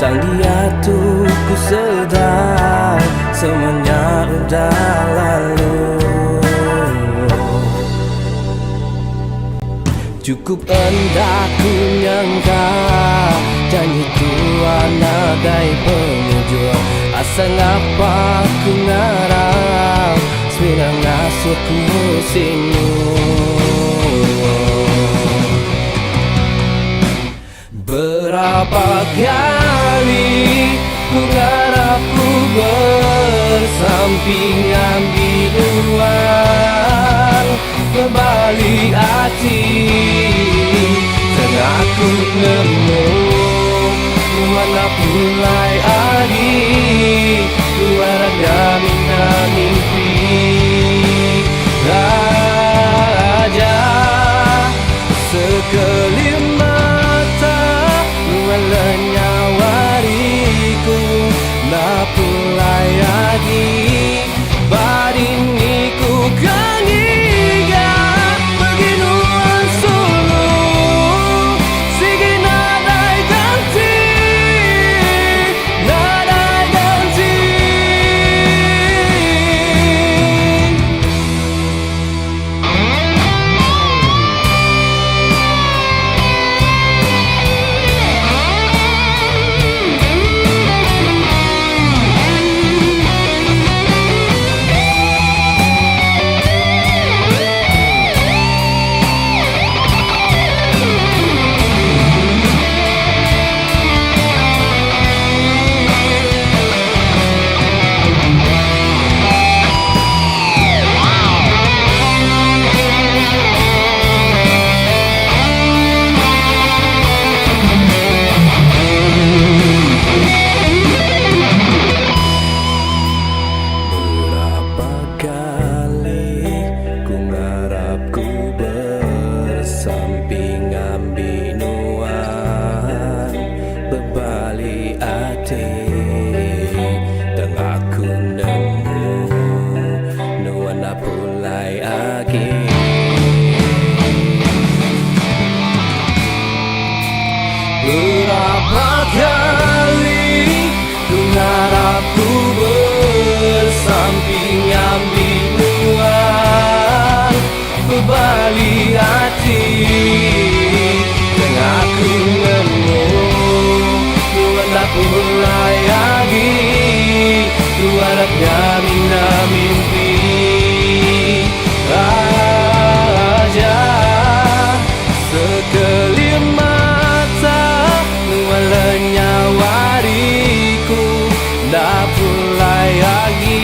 Sang dia tuh ku sedang, semuanya udah lalu. Cukup hendak ku nyangka, janji Tuhan nagai penujung. Asa ngapa ku ngarang, sebenarnya ngasuh ku sinu. Berapa kali ku ngarap ku bersampingan biduan, berbalik hati tengah ku nemu mana pulai adi luar ada mimpi raja sekelip mata luar nyawariku na pulai adi badiniku kangiga beginuan sulu sige nadai ganti berapa kali ku ngarap ku bersampingan binuan berbalik hati tengah ku nemu luar tak mulai lagi luar mina mimpi raja sekelip nyawariku dah pulai lagi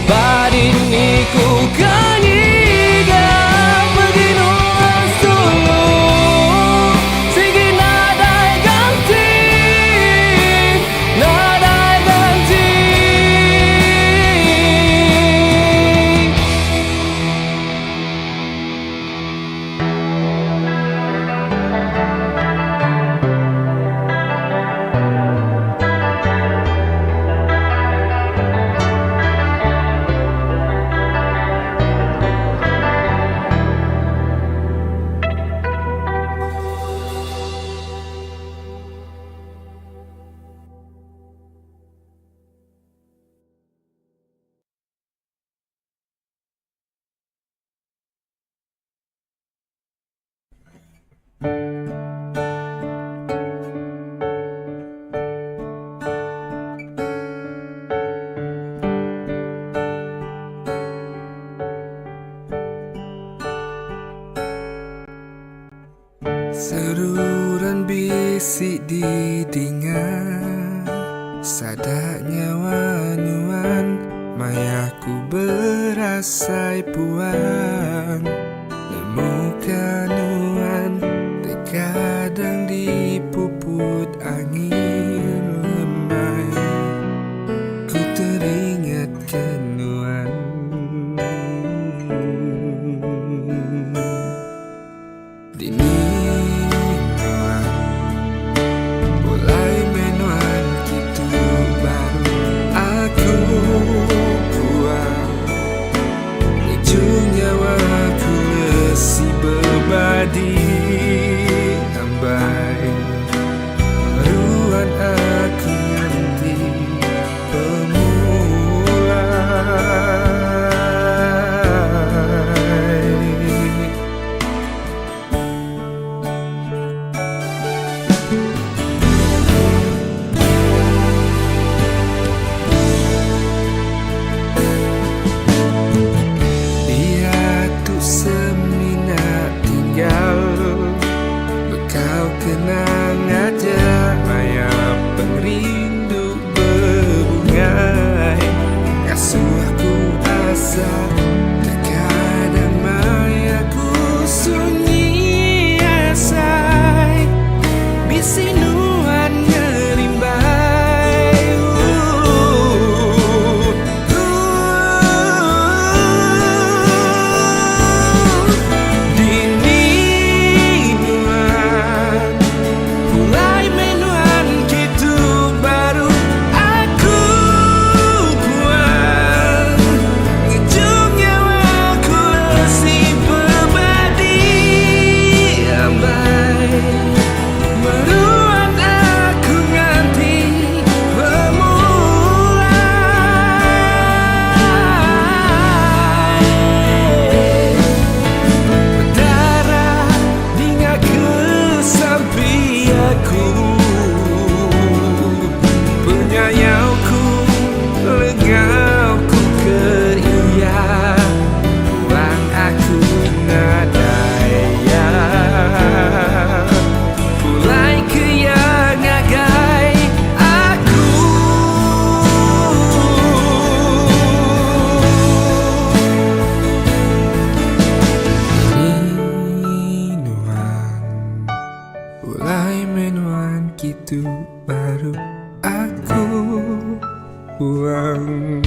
badiniku kangiga beginuan sulu sige nadai ganti nadai ganti. Seruran bisik di telinga, sadaknya wanuan mayaku berasai puan. Nemukan nuan terkadang dipuput angin lemai. Ku teringat kenuan dini buang ujung nyawaku itu baru aku buang.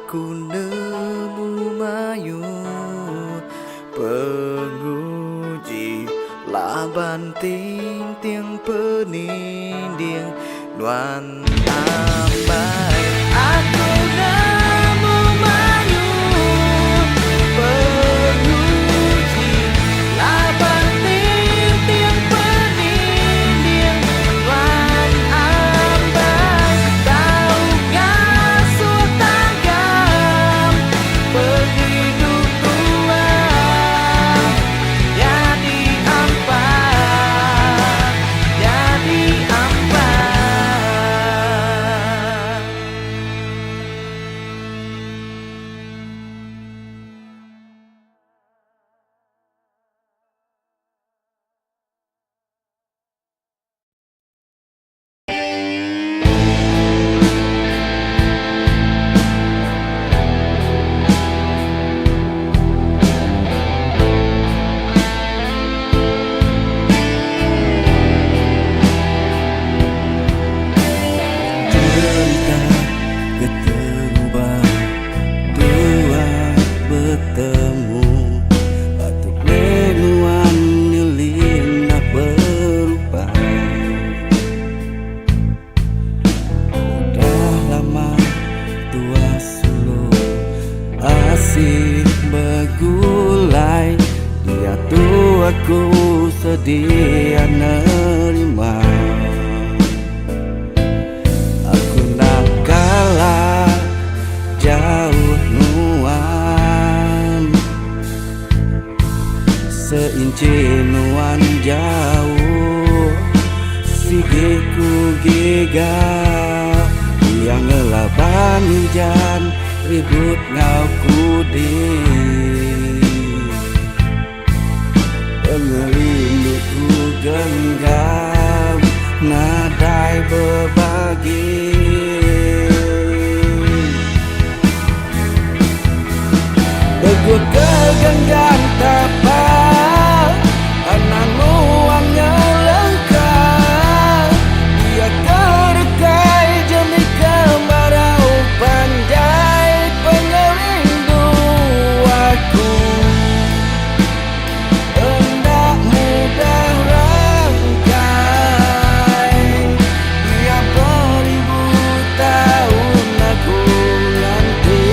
Aku nemu mayu penguji laban ting tiang peninding nuan ambai. Aku nemu mayu penguji laban ting tiang peninding nuan ambai. Tahukah sutagam penghidup tuang jadi ampai, jadi ampai. Cerita keterubah dua bertemu batuk menuan nyelin nak berubah. Udah lama tua sulu asih bergulai, dia tuh aku sedia nerima. Aku nak kalah jauh nuan, seinci nuan jauh, sigiku giga yang ngelaban hujan ribut ngau kudi. Pengelindukku genggam nadai berbagi. Begua kegenggam tapak anak nuannya lengkap, dia kerekai demi kemarau pandai pengerindu aku. Hendak mudah rangkai, dia beribu tahun aku nanti.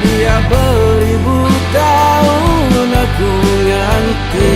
Dia beribu tahun aku nanti.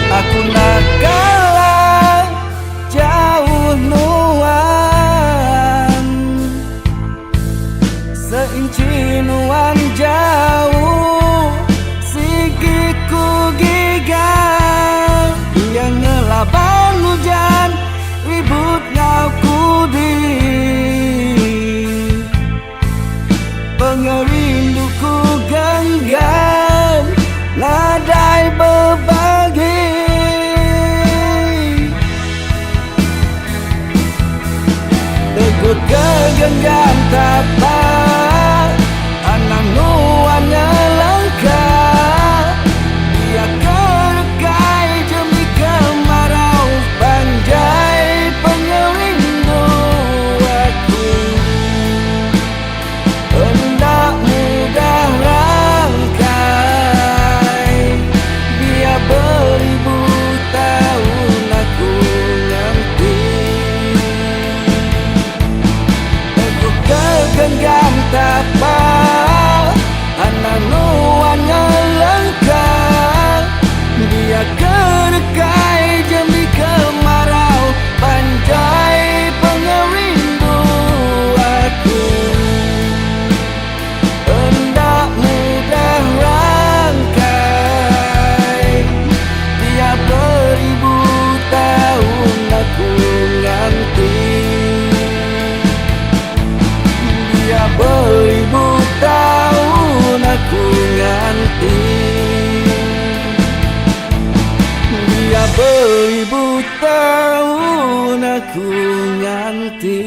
Aku nak kalah jauh nuan, seinci nuan jauh, sigiku giga yang ngelaban hujan ribut ngau kudi. Pengerinduku genggam nadai berbagi. Teguh kegenggam tapak anak nuannya lengkap, dia kerekai demi kemarau pandai pengerindu aku. Hendak mudah rangkai, dia beribu tahun aku nanti. Aku kegenggam nanti.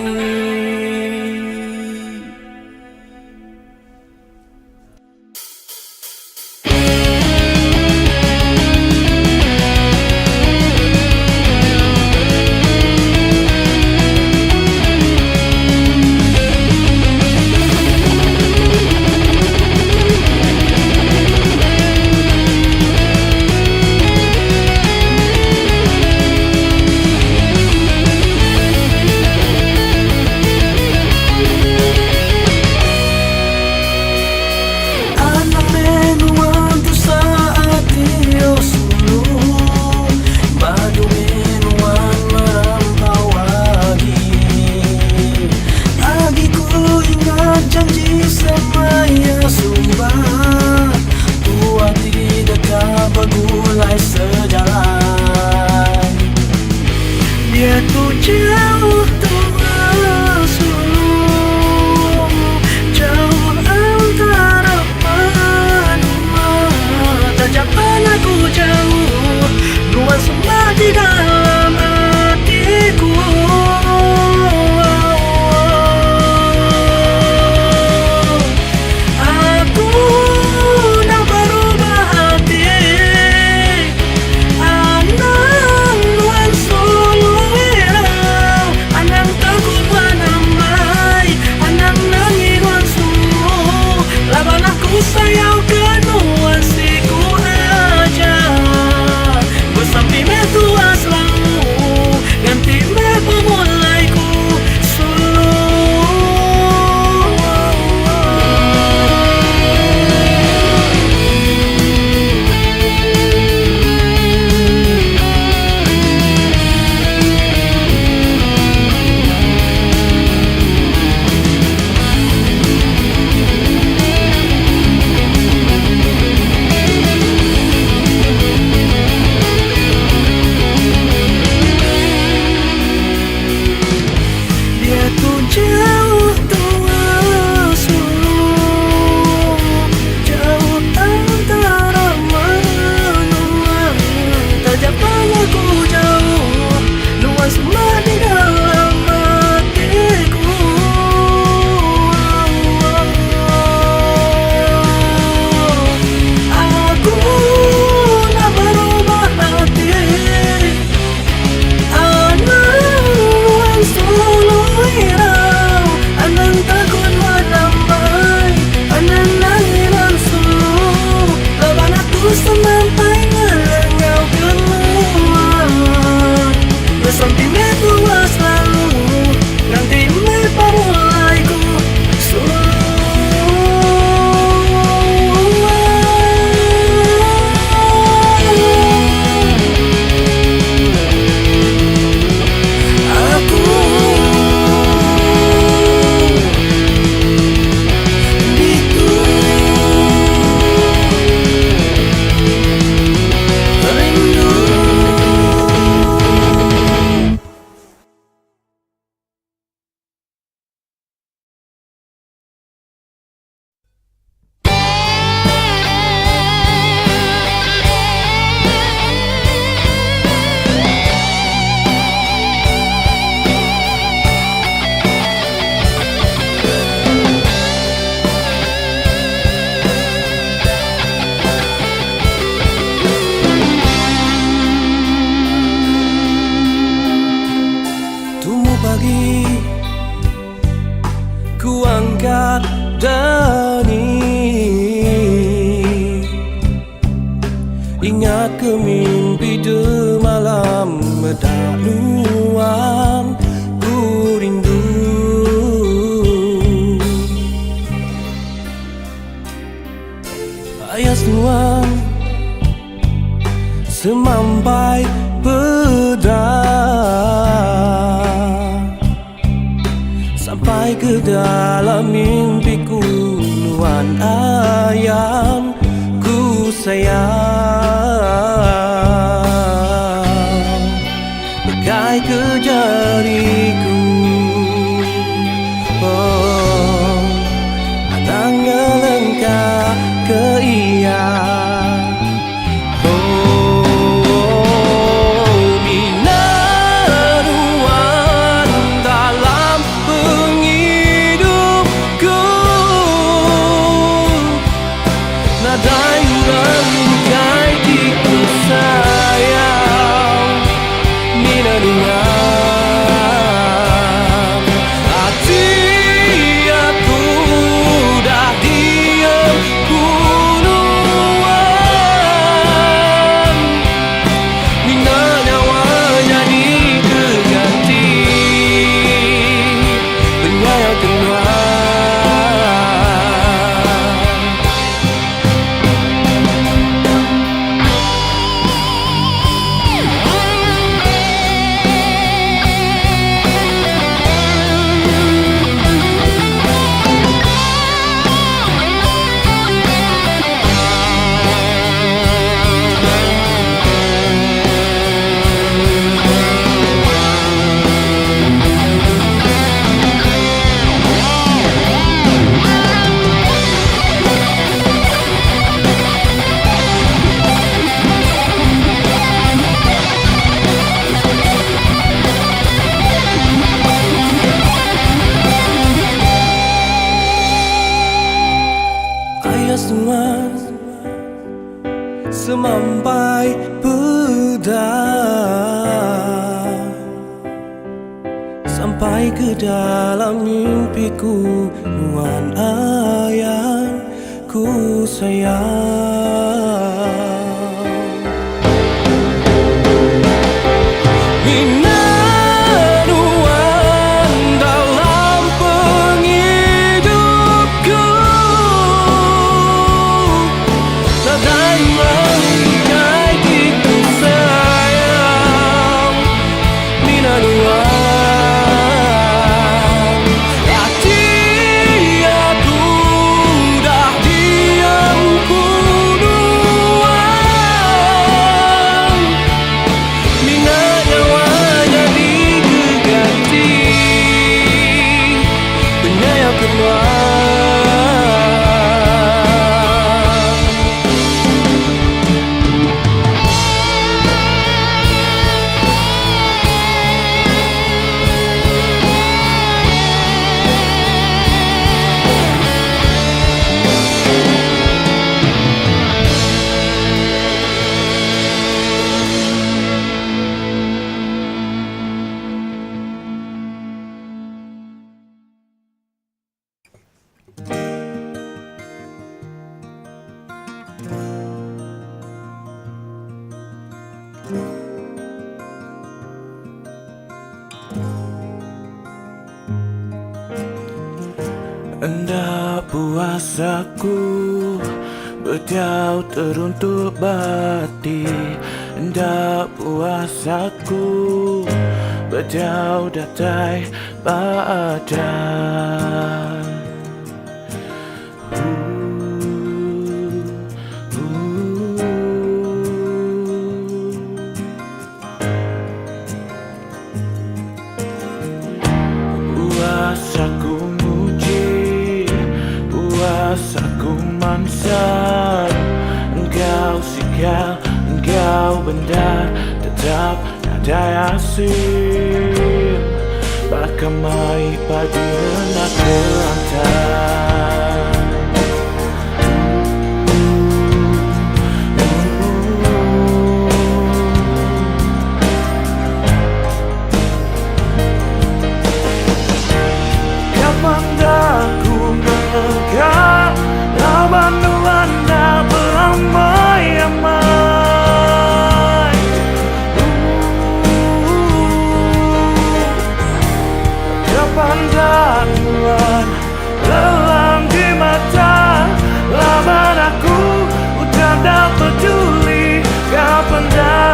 Ingat ke mimpi de malam medak nuang ku rindu. Ayas nuang semampai pedang sampai ke dalam mimpiku nuan ayam ku sayang. Pegai ke jariku, oh, atang ngelengkah ke ia. Oh, mina ruan dalam dalam mimpiku, nuan ayah ku sayang. Hendak puasaku berjauh teruntuk bati. Hendak puasaku berjauh datai badan. Puasaku puasaku mansar, engkau sikal, engkau benda tetap ada asin. Bakamai padi nak kerantan. Kapan dah ku menegak lawan Anda beramai-amai. Kapan dah Tuhan lelang di mata lawan aku, udah tak peduli. Kapan dah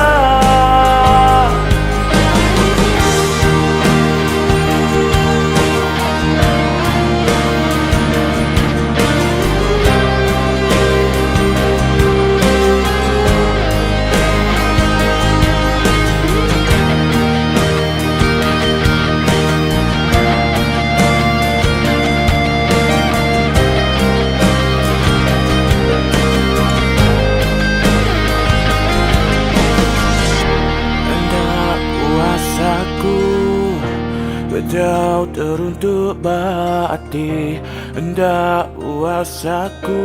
berjauh teruntuk bati. Hendak puasaku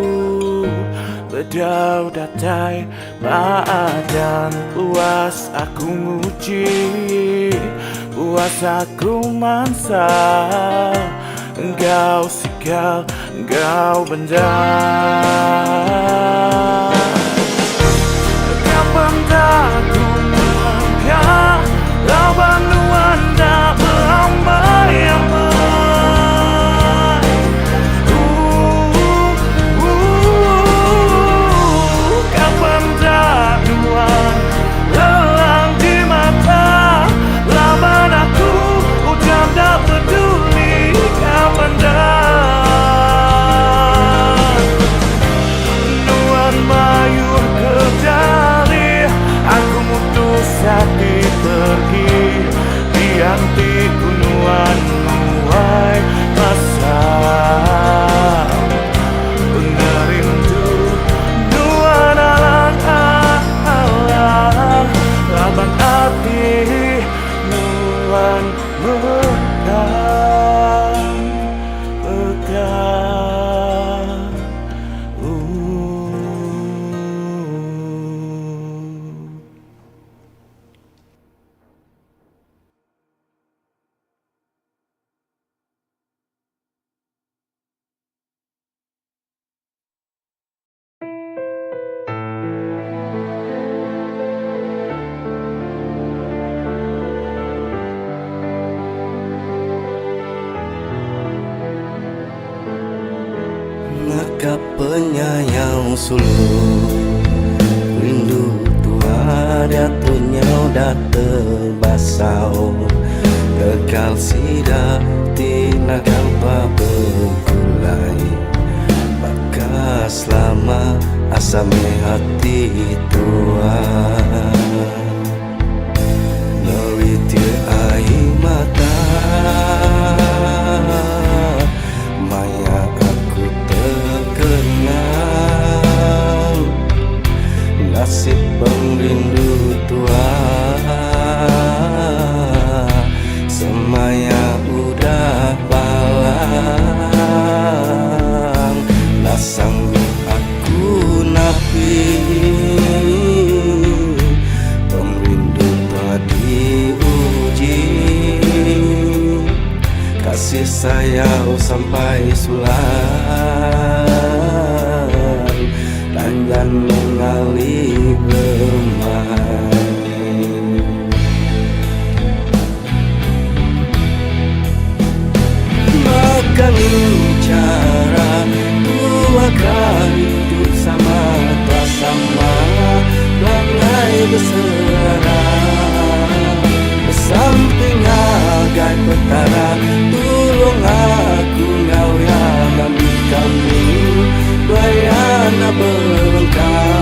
berjauh datai badan. Puas aku nguji, puas aku mansal, engkau sikal, engkau benda. Kapan dah ku melangkah lawan Anda beramai-amai. Kapan dah Tuhan lelang di mata lawan aku, udah tak peduli. Kapan dah Tuhan mayur kendali, aku mutus hati pergi. penyayang sulung, rindu tua dia tunyau dah terbasau, kekal sida tina gampa bergulai, bakas lama asame hati tua. Nawitir air mata, maya aku terkenang, nasib pengrindu tua, semaya udah balang, nah sanggup aku napi, pengrindu tua diuji, kasih sayang sampai sulang, dan mengalir bermain. Makan cara dua kali hidup sama tak sama, langai berselera, bersamping agai petara, tolong aku ngau yang ambil kami, bayana berlengkap.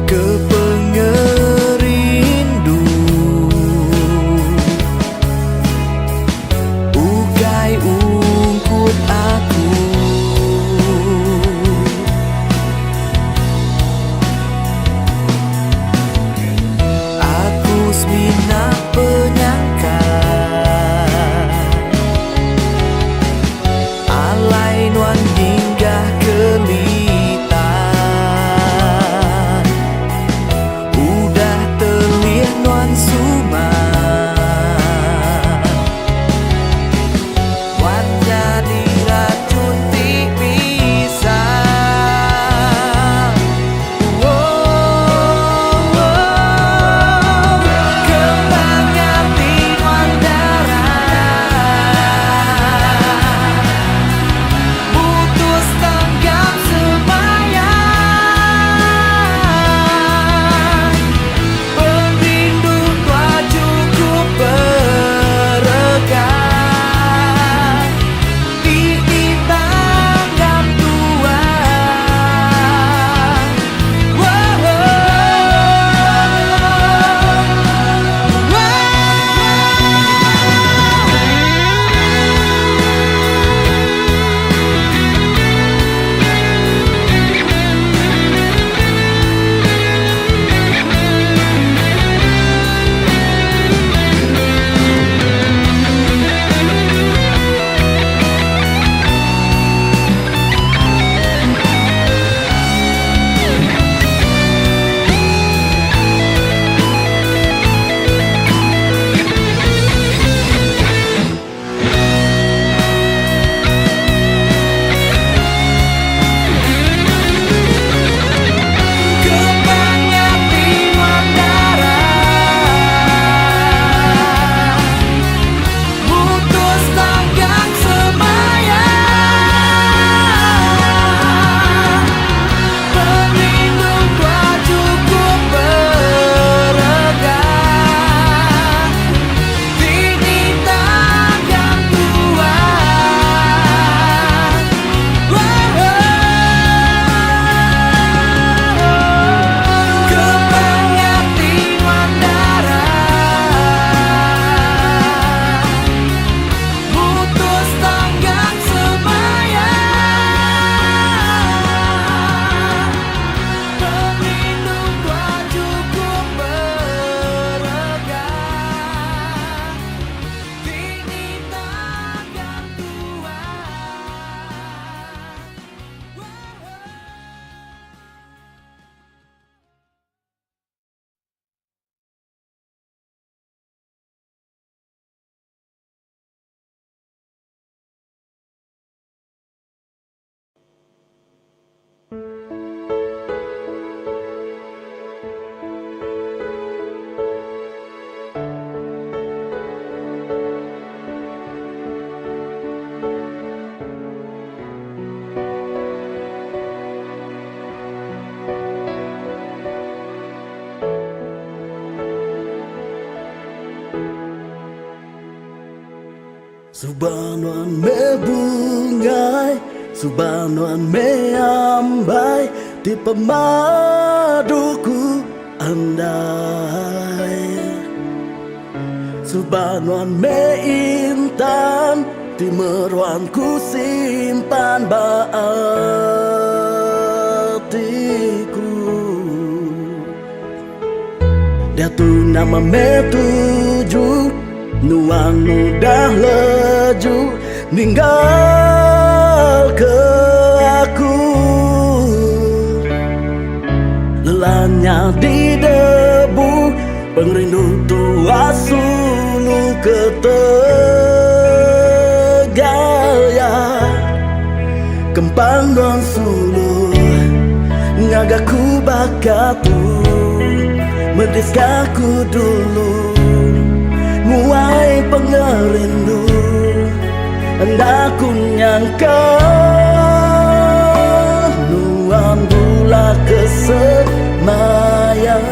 Kepengerindu ugai ungkut aku. Aku semina penyangka alai nuan hingga kelita. Udah telih nuan suma wan jadi racun ti bisa. Kembang hati nuan darah putus tanggap semayang. Perindu tua cukup beregang di tanggap tua. Kembang hati nuan darah putus tanggap semayang. Perindu tua cukup beregang di tanggap tua. Kembang hati nuan darah putus tanggap semayang. Perindu tua cukup beregang di tanggap tua. Subanuan me bungai, subanuan me ambai, di pemaduku andai. Subanuan me intan, di meruanku simpan baatiku. Dia tu nama me tujuh, nuan udah leju ninggal ke aku. Lelahnya di debu, pengrindu tua sulu ke Tegal ya. Kempang don sulu ngagaku bakatu, mendiskaku dulu muai pengerindu. Hendaku nyangka nuan bula kesemayang.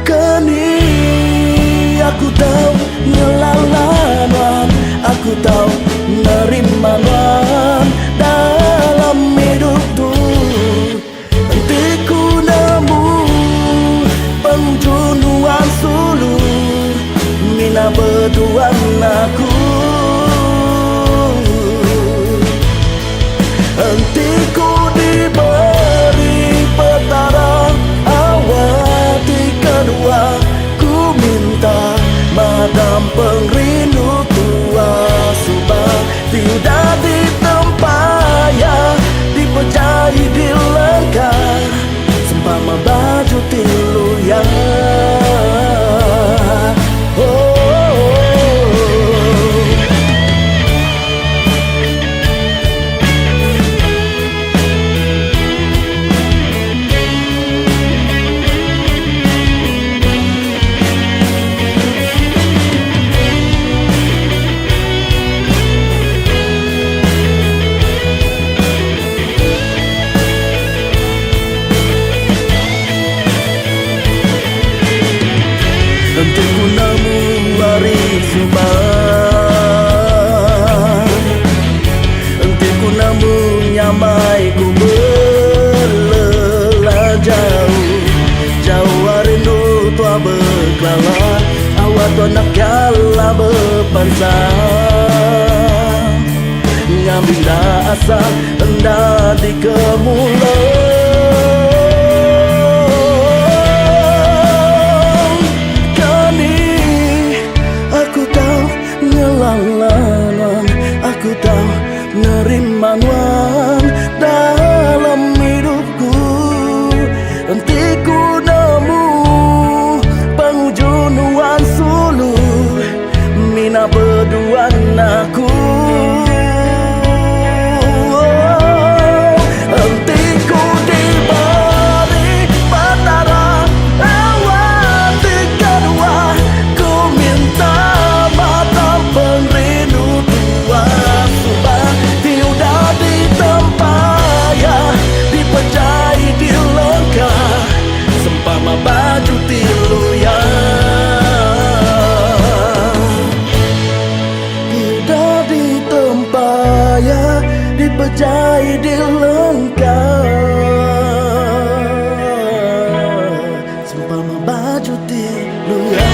Kini aku tahu ngelawan, aku tahu nerima dalam Hentiku diberi petara awati kedua. Ku minta madam pengrindu tua subah. Tidak ditempaya, dipejai di lengkar, sempama baju tilu ya. Hentiku namu hari subah, hentiku namu nyamai ku berlelah jauh. Jauh rindu tua berkelala, awak tua nak kala berpansa. Ngambil asa hendak dikemulai. Aku tahu nerima wan dalam hidupku. Hentiku nemu penghujung wan sulu, mina berdua aku. Hentiku diberi petara awati kedua. Ku minta madam pengrindu tua subah. Tidak ditempaya, dipejai di lengkar, sempama baju tilu ya. Tidak ditempaya, dipejai di lengkar, sempama baju tilu ya.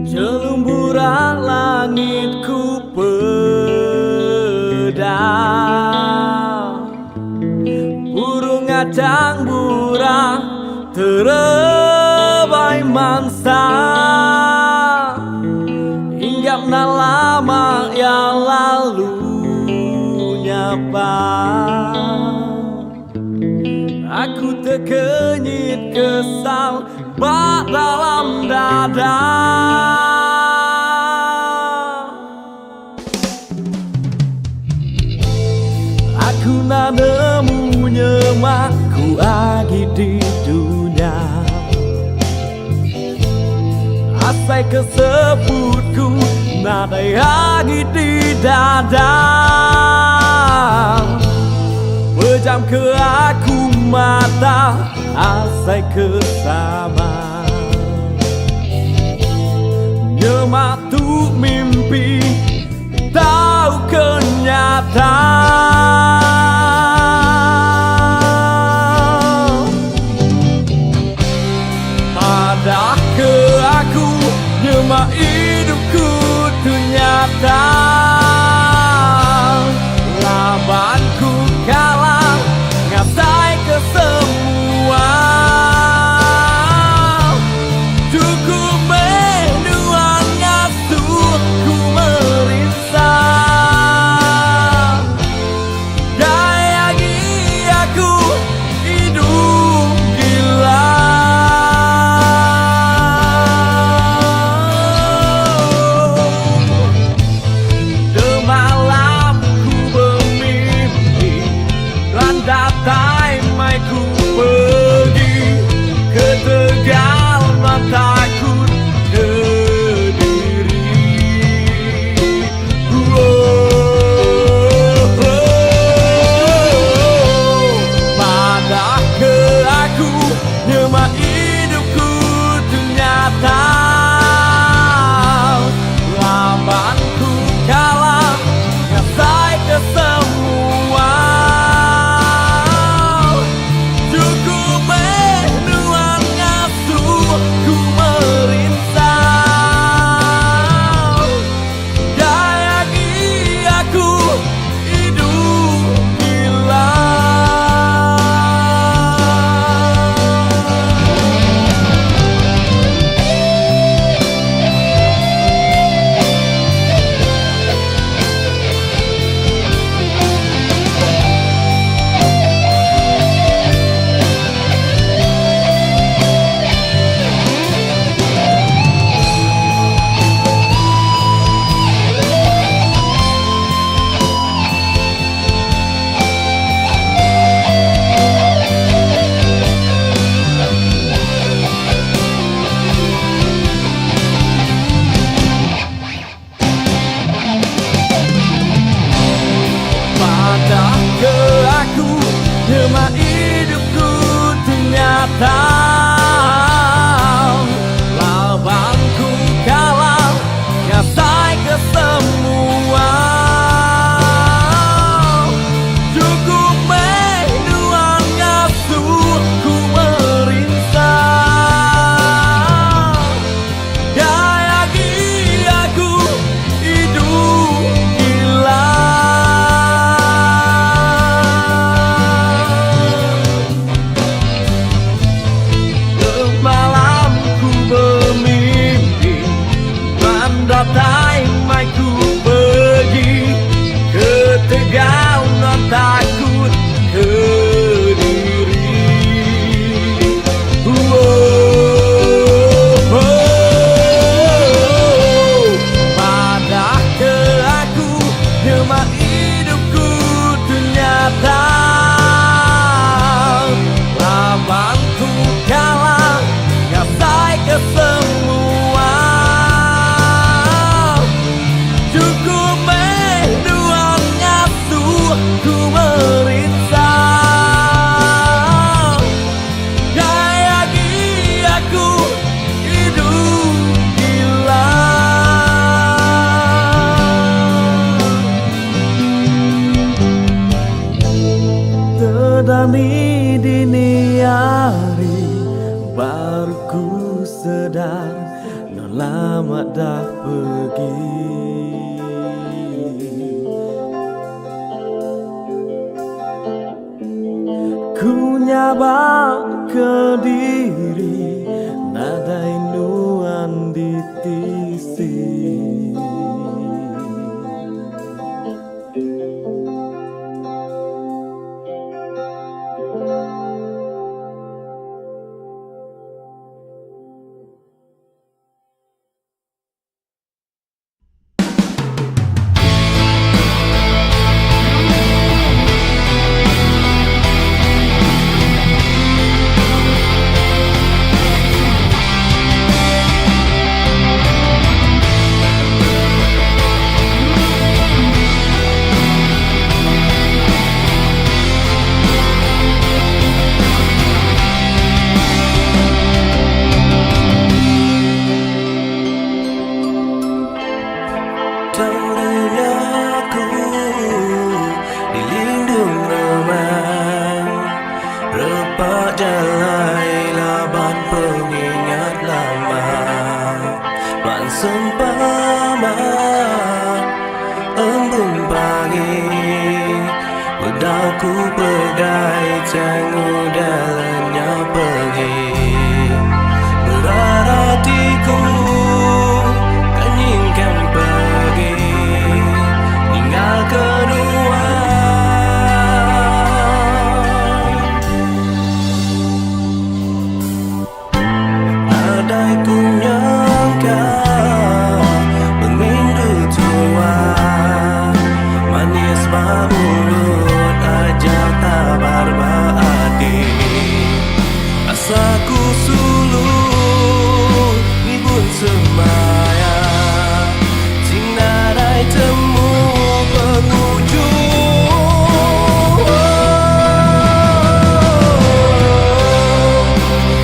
Jelumburan langitku pedang, burung ngacang burang terebai mangsa. Hinggap na lama yang lalu nyapa, aku terkenyit kesal bak dalam dada. Aku nak nemu nyemakku lagi di dunia. Asai kesebutku nada lagi di dada. Pejam ke aku mata, asai kesama. Nyemak tu mimpi, tahu kenyataan. Pada ke aku, nyemak hidupku tu nyata. Labanku kalah, ngasai ke semua. Cukup menuang ngasuh ku merisa. datang, lawanku kalah, ngasai ke semua. Cukup menuan ngasuh ku merinsang, gaya giaku hidup gila. Malam ku bermimpi, mendatai mai ku pergi ke Tegal non takut ke diri. Padah ke aku nyemak hidupku ternyata, lawanku kalah, ngasai ke semua. Cukup menuan ngasuh ku merinsang, gaya giaku hidup gila. Terdani dini hari baru ku sedar, non lama dah pergi. Ku nyabak ke diri, nada induan di tisi. Duniaku dilindung remang, repak jalai laban pengingat lama. Lan sempama embun pagi, bedauku pegai cangu dalamnya pergi. Berartiku kan ingin pergi, tinggal kedua. Andai ku nyangka bermindu tua, manis mulut aja tabar baadi. Asaku suluh ibun semaya, sing nadai temu penghujung.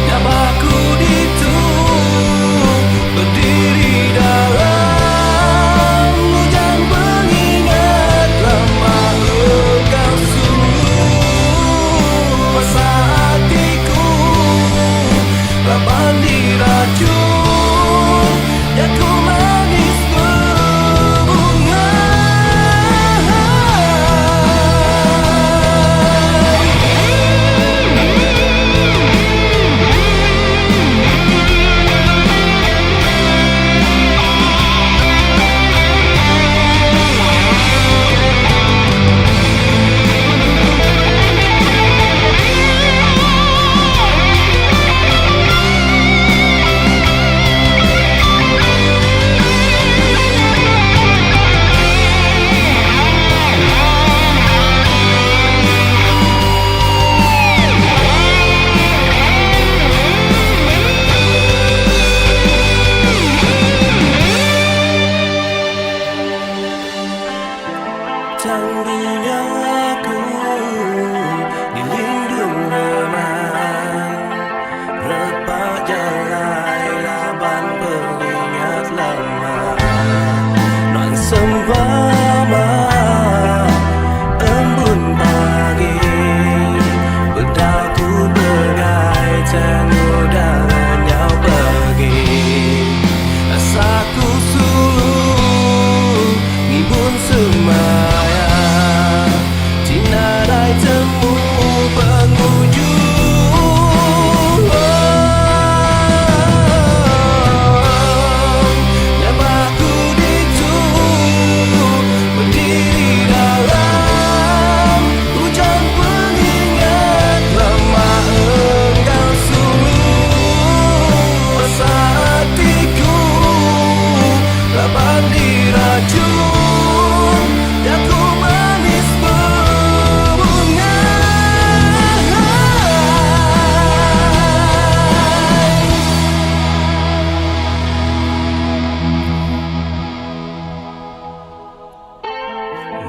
Namaku ditu berdiri dalam hujan pengingat lama. Engkau sungguh masa hatiku, lapan diracun, ya ku manis berbunga. Duniaku dilindung remang,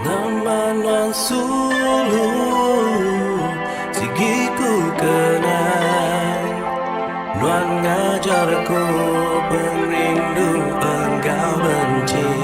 Naman Wan Sulu Sigiku kenang Nuan ngajarku Perindu engkau benci.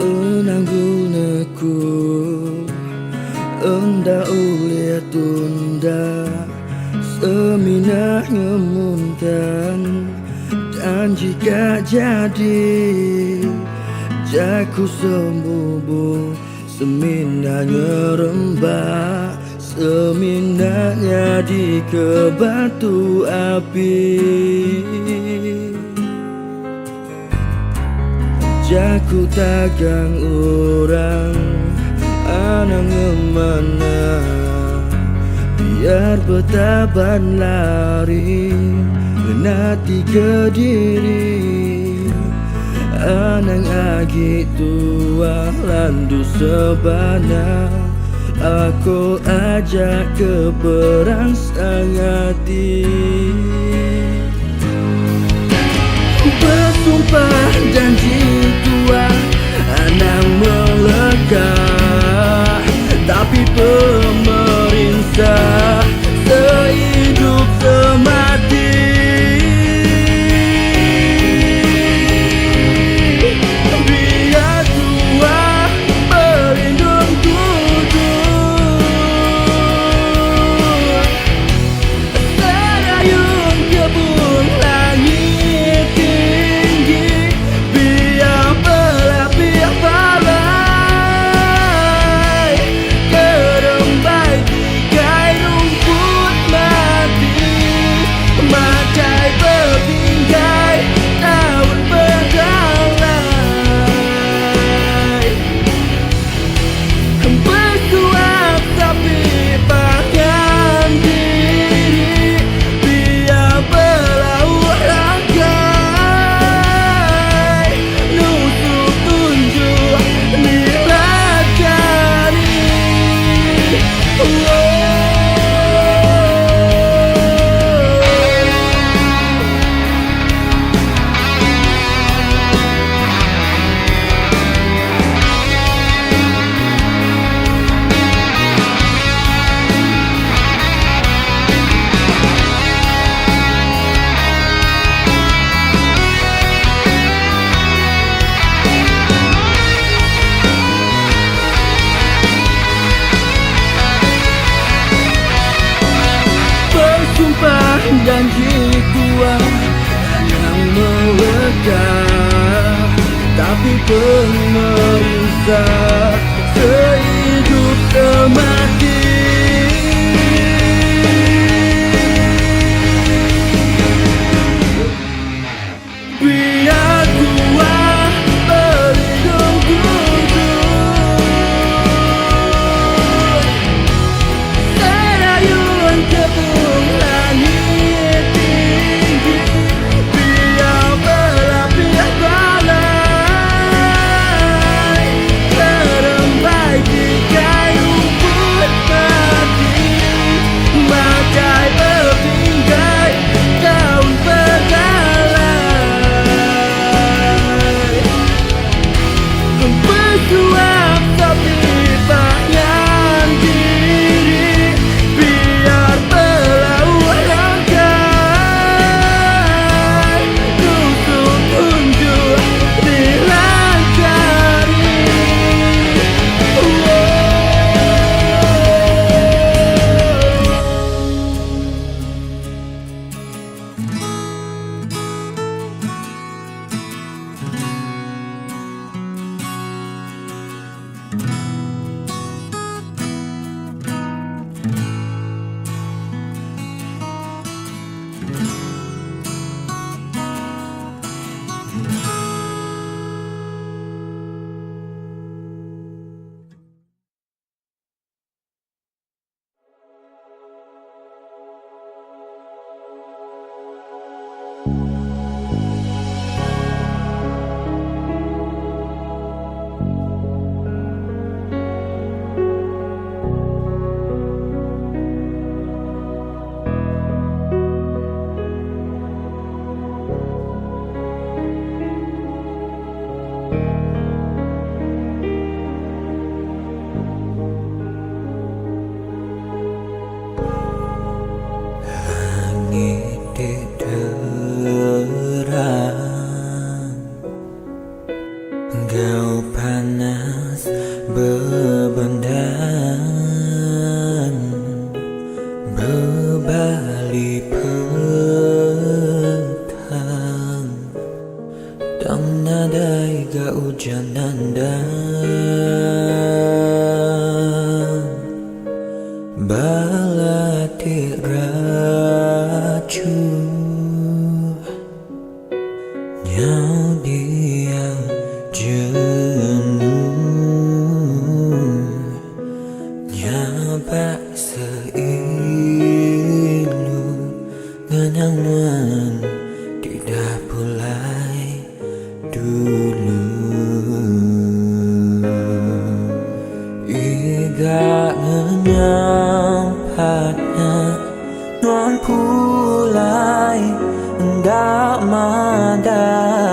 Unanggunaku enda ulia tunda seminah ngemunkan dan jika jadi jaku sembubu seminah ngerembak seminahnya di ke batu api. Jaku tagang orang anang ngemana biar betaban lari menati ke diri anang agi tua landu sebana aku ajak ke perang sangati. Bersumpah janji tua anak melekat tapi pemerintah sehidup semati. Biar tua berlindung tujuh serayun kebun langit tinggi biar belah biar balas sebendan berbalik petang dan nadai ga hujanan dan balatik racun yang diam jenuh nyabak seilu ngenangan tidak pulai dulu iga nyampatnya nuan pulai ndak madan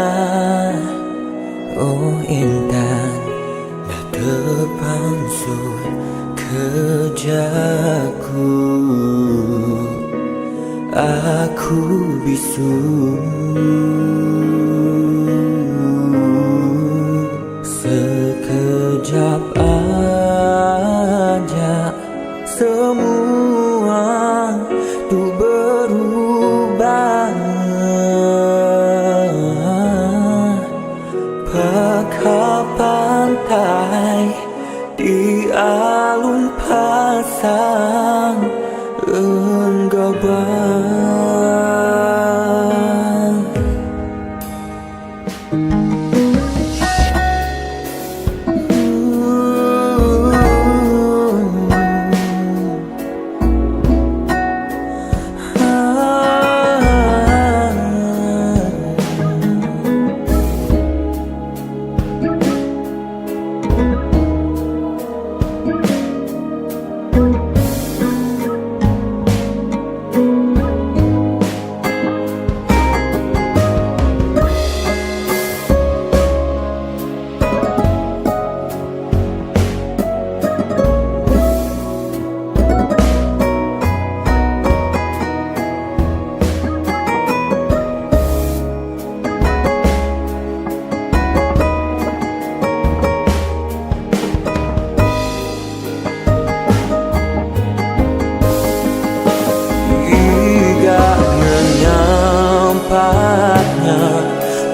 oh intan dah terpansur kerjaku aku bisu sekejap aja semua tuh berubah pakai pantai di alun pasang enggabang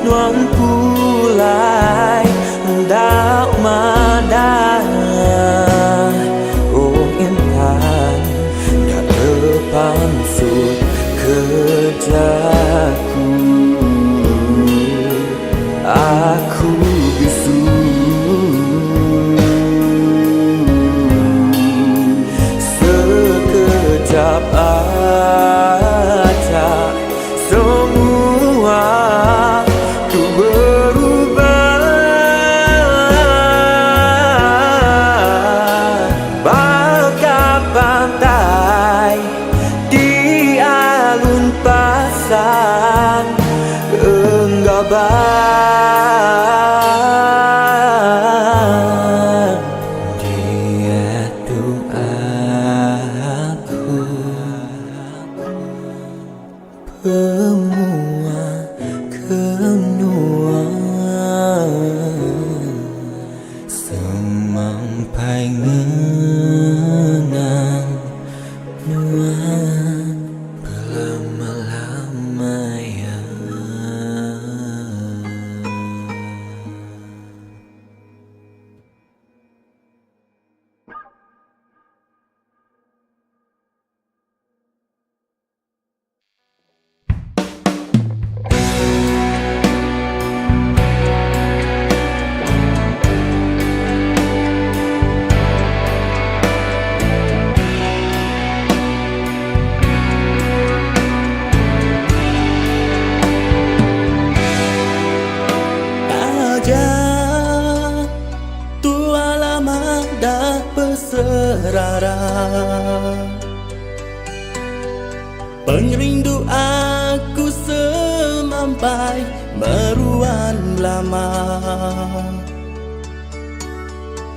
nuan pulai ndak madan oh intan dak terpansur kerjaku aku bisu sekejap aja semua tuh berubah bagai pantai di alun pasang enggabang dia tuh aku semua kenuan semampai ngenang nuan berlama-lama ya tua lama dah berserara pengerindu aku semampai meruan lama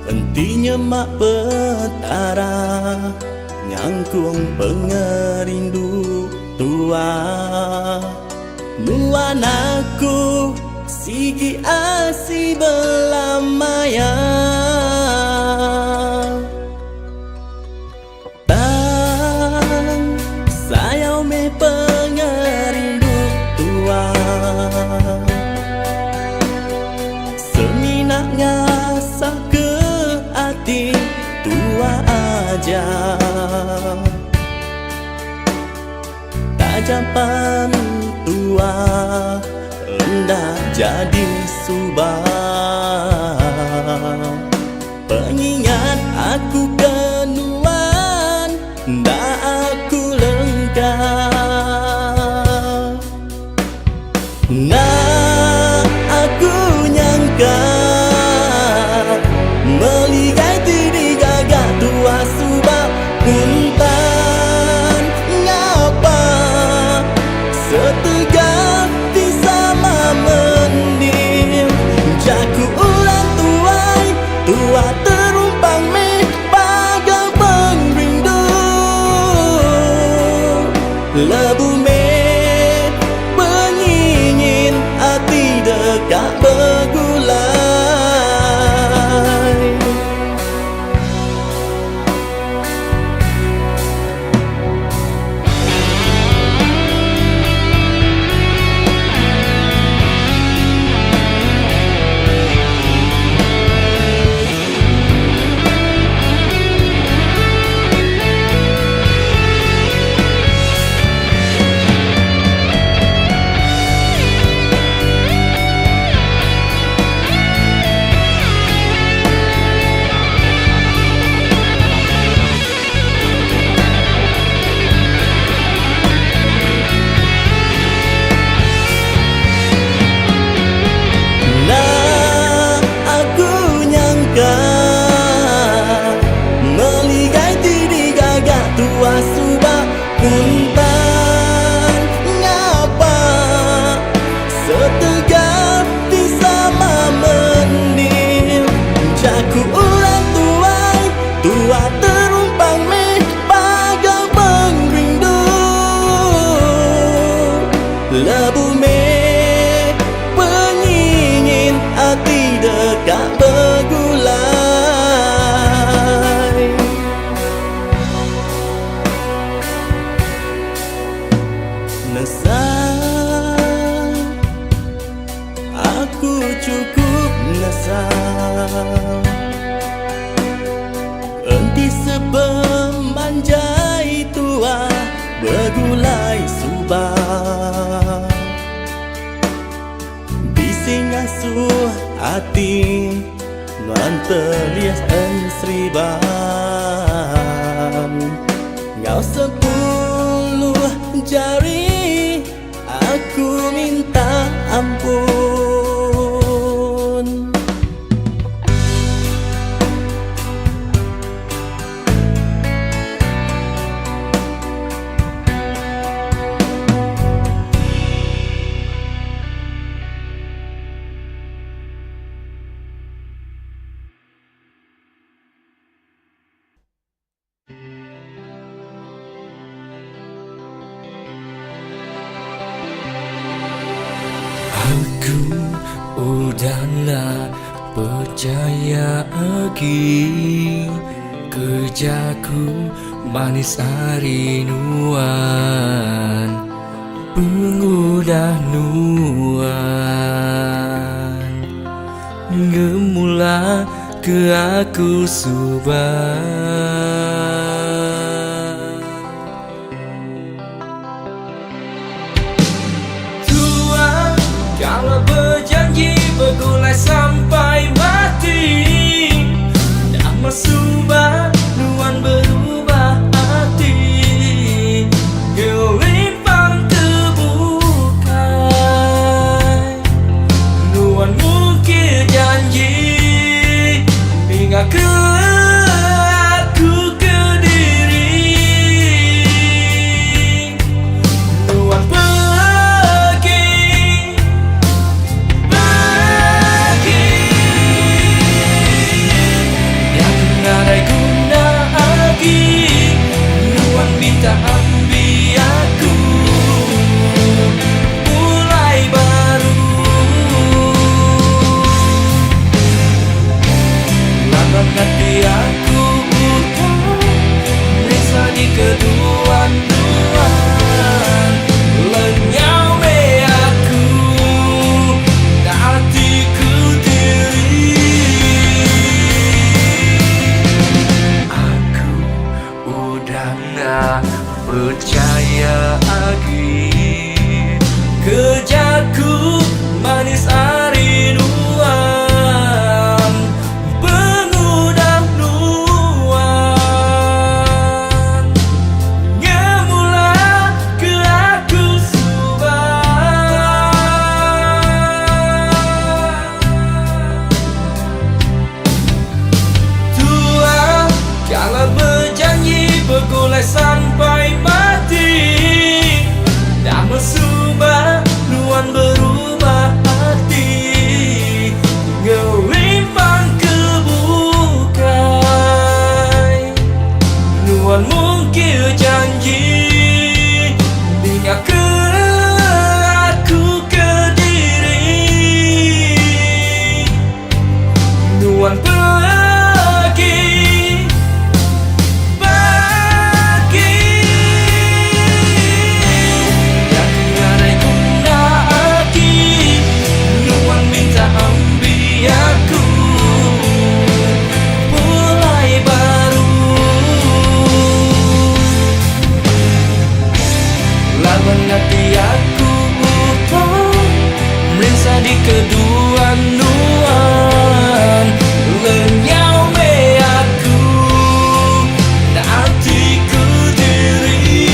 hentinya mak petara nyangkung pengerindu tua nuan aku sigi asi belamaya saja. Tajapan tua hendak jadi subah, pengingat aku kenuan dah aku lengkap. Nah aku nyangka meligai tiri gagak tua subah puntan ngapa setegak di sama mendim. Jaku ulang tuai tua terumpang meh pagal pengrindu lebu meh pengingin hati dekat bergulai. Meligai tiri gagak tua subah puntan ngapa setegap di sama mendim. Jaku ulang tuai tua terumpang meh pagal pengrindu lebu meh pengingin hati dekat bergulai. Nesal, aku cukup nesal. Enti sepemanjai tua bergulai subah, bising asuh hati nuan terlias ensriban. Ngau 10 jari aku minta ampun. Aku udahlah percaya lagi, kerjaku manis harinuan pengudah nuan gemula ke aku subah. Kalau berjanji bergulai sampai mati, nama subah nuan berubah hati. Gelimpang terbuka, nuan mungkir janji hingga ke aku Kediri. Nuan Nadaiku percaya lagi. Kerjaku manis arinuan, penuh nuan, ngemula ke aku subah. Tuhan kalau berjanji bergulai sampai mati, dah mesubah nuan berubah hati, ngerimpang kebukai. Nuan mungkir janji, ingat ke aku Kediri. Nuan pergi, pergi. Yang tiada guna lagi, Nuan minta ambil aku, mulai baru. Lawan hati aku utang, merasa di kedua nuan, lenyau me aku, nanti Kediri.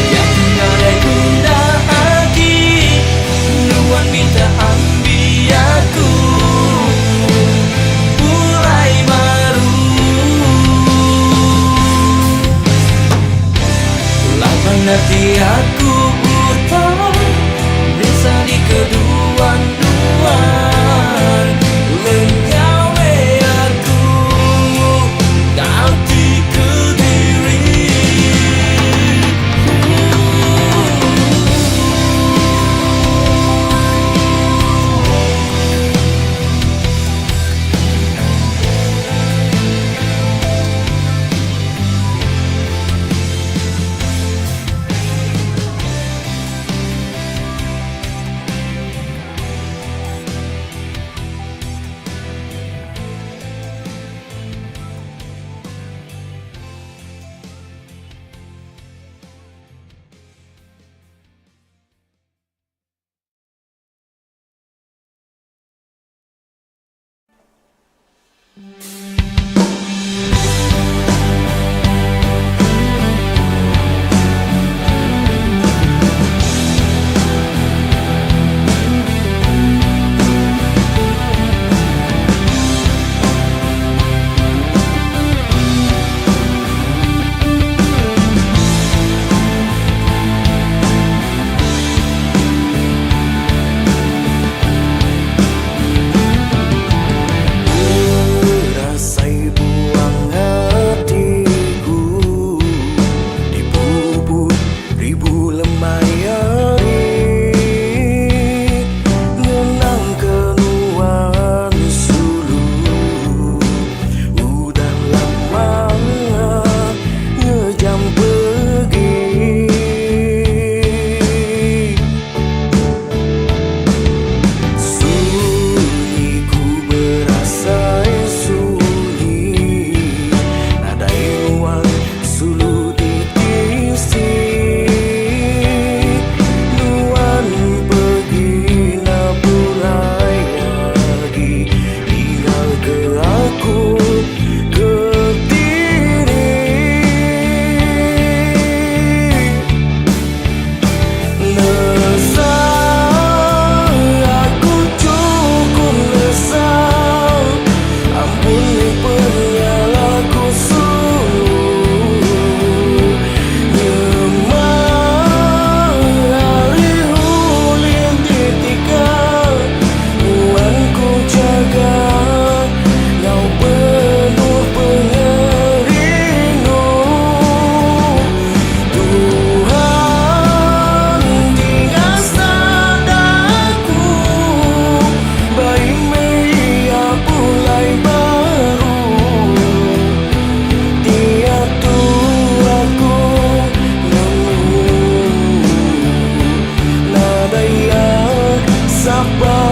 Yang tiada guna lagi, nuan minta ambil aku, mulai baru. Lawan hati aku utang, bisa di kedua nuan, lenyau me aku, nanti Kediri.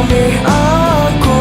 me aku.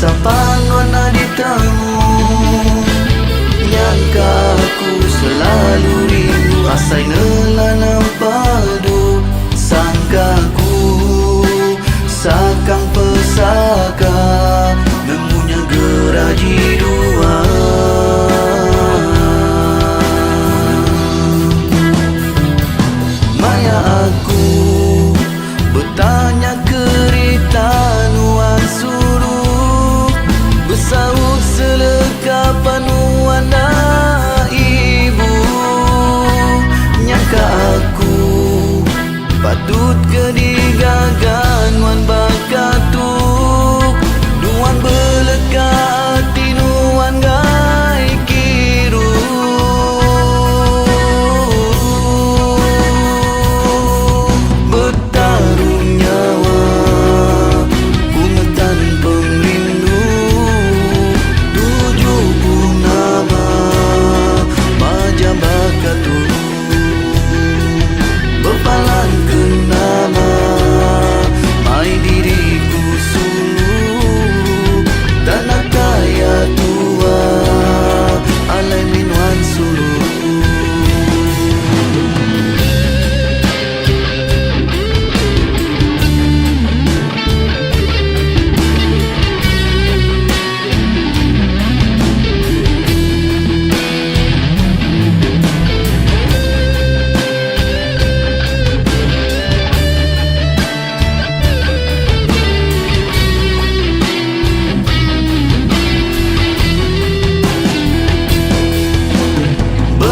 Sapan warna di tamu, nyangka aku selalu rindu asai nelan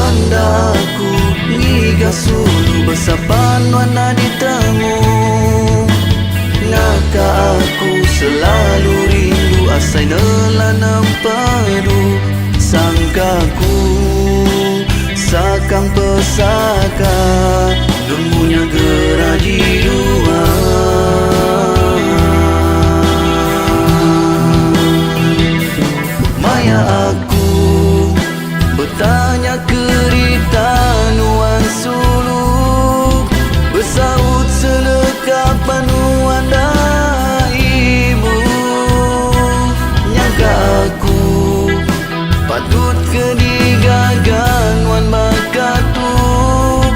Mandaku ngiga sulu besapan wana ditemu. Ngaka aku selalu rindu asai nelanam padu. Sangkaku sakang pesaka Gembunya geraji dua. Maya aku bertanya kerita nuan suluk. Bersaut selekap panuan dah ibu. Nyangka aku patut kedigagan nuan bakatuk.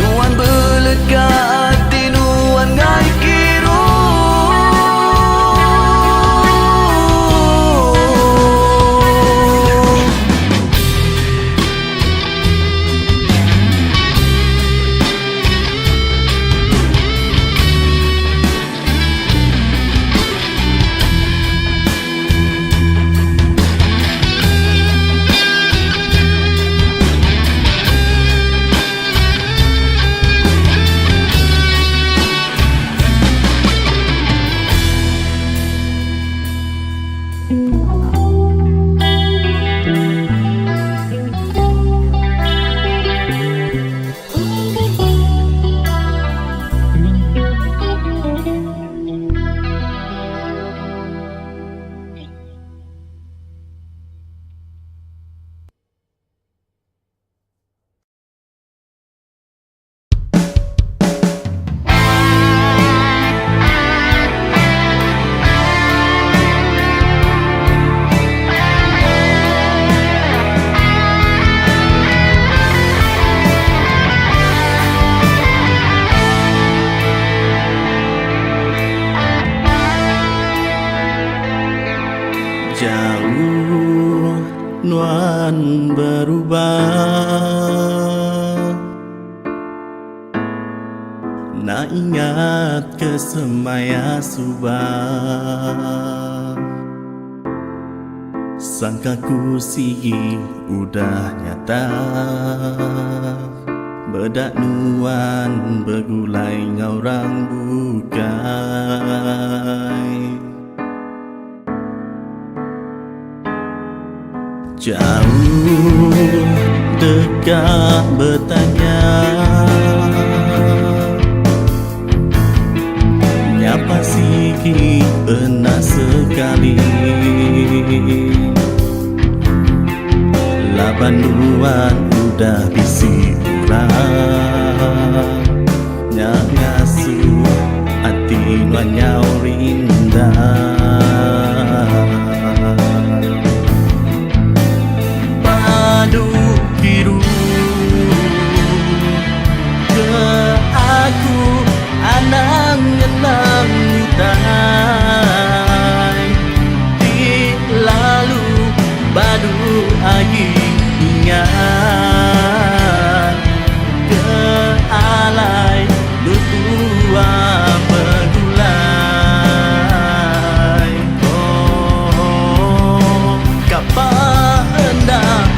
Nuan beleka hati nuan ngai kiru. Jauh nuan berubah, nak ingat kesemaya subah. Sangka ku sigi udah nyata, bedak nuan bergulai ngaurang bukai. Jauh dekat bertanya, nyapa siki pernah sekali. Laban luan udah bisi urang, nyak ngasuh hati nuan nyau rindah. Biru ke aku anang ngenang nitai di lalu badu agi ingat ke alai lutua bergulai. Oh kapan hendak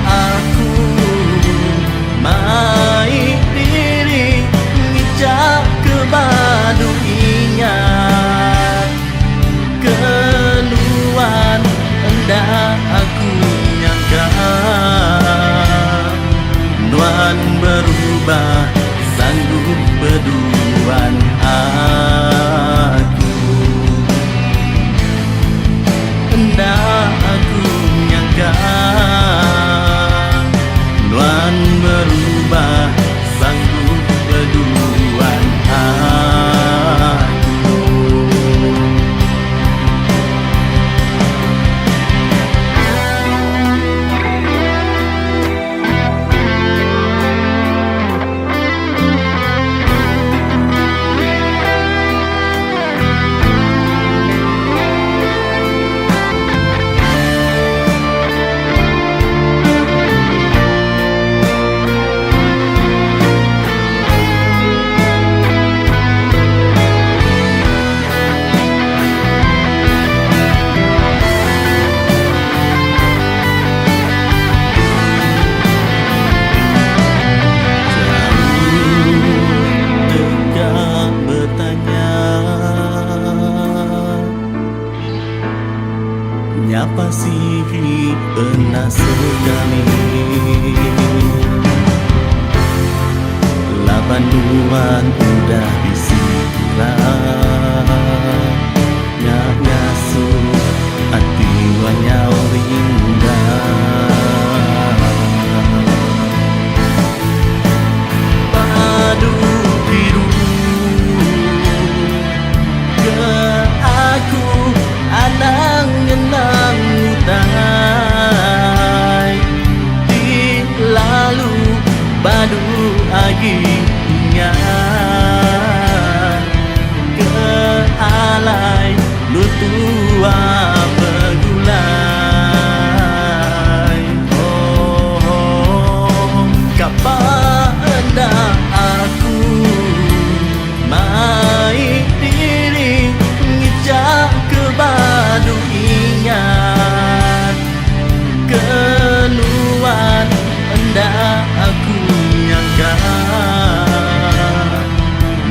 mai diri ngicap ke badu ingat keluan hendak aku nyangka. Nuan berubah sanggup berduaan aku. Hendak aku nyangka Nuan berubah sanggup berduaan aku. nuan-nuan udah disiram, ngasuh hati wanyau indah. Padu biru ke aku anang ngenang utai di lalu padu agi ingat ke alai lutua pegulai. Oh, kapada aku mai diri ngijak ke badu ingat kenuan hendak aku nyangka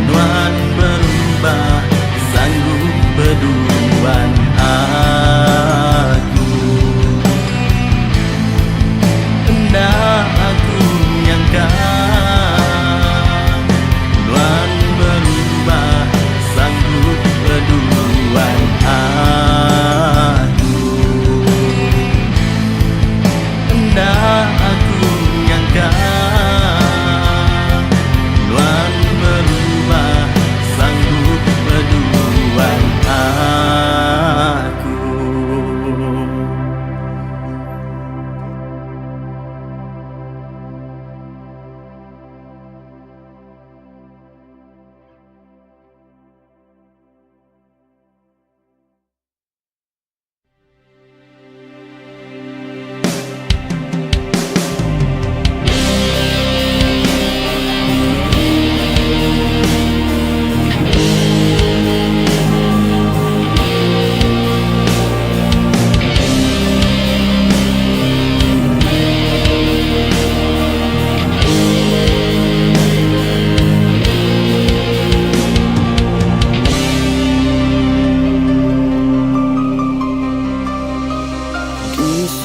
nuan berubah sanggup berduaan aku. Hendak aku nyangka nuan berubah sanggup berduaan aku. Hendak aku nyangka nuan berubah sanggup berduaan aku.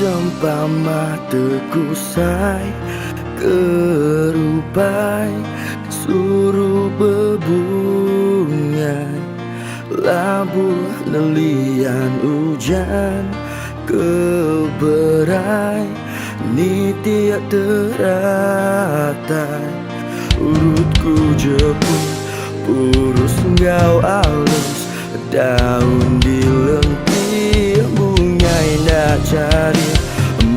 Seumpama terkusai kerupai suruh berbungai labuh nelian hujan keberai ni tiak teratai urutku jepun purus ngau alus daun di lentir bungai nak cari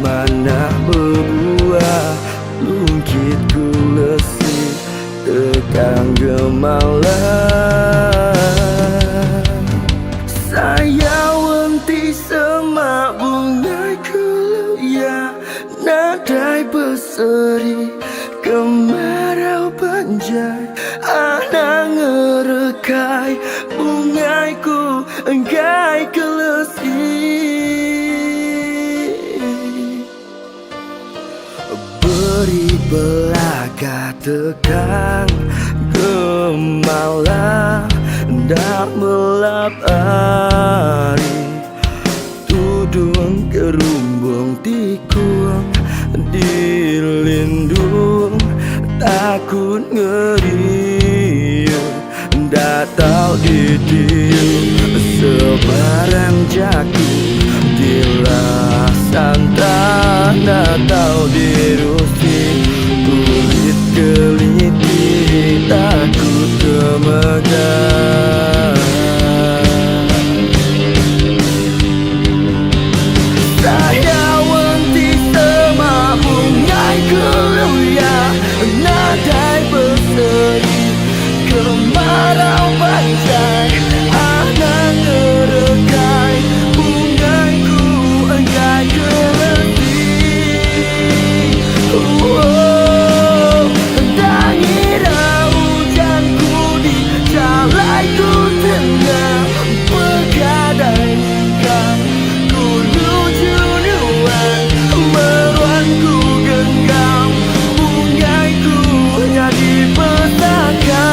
mana berbuah lungkitku lesih tekan gemalan. Saya wenti semak bungai keluya nadai berseri kemarau panjai anang ngerekai bungaiku enggai kelesih. Beri belaka tekan gemalah ndak melap hari tudung kerumbung tikung dilindung takut ngeriung ndak tahu ditiup sebarang jaku dilasantah ndak tahu dirusi kulit keliti takut kemegang. Saya wenti semak bungai keluya nadai berseri kemarau panjai anang ngerekai bungaiku enggai kelesih. Tak ngira hujanku di jalaiku tengah bergadai nikah ku luju nuan meruanku genggam bungaiku jadi petaka.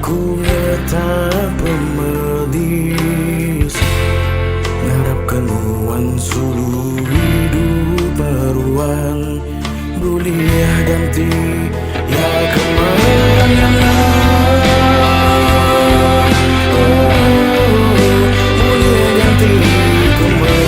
Ku ngetak pemedis ngarap kenuan sulu hidup baruan Buliah ganti ya kemarin yang Buliah ganti kemarin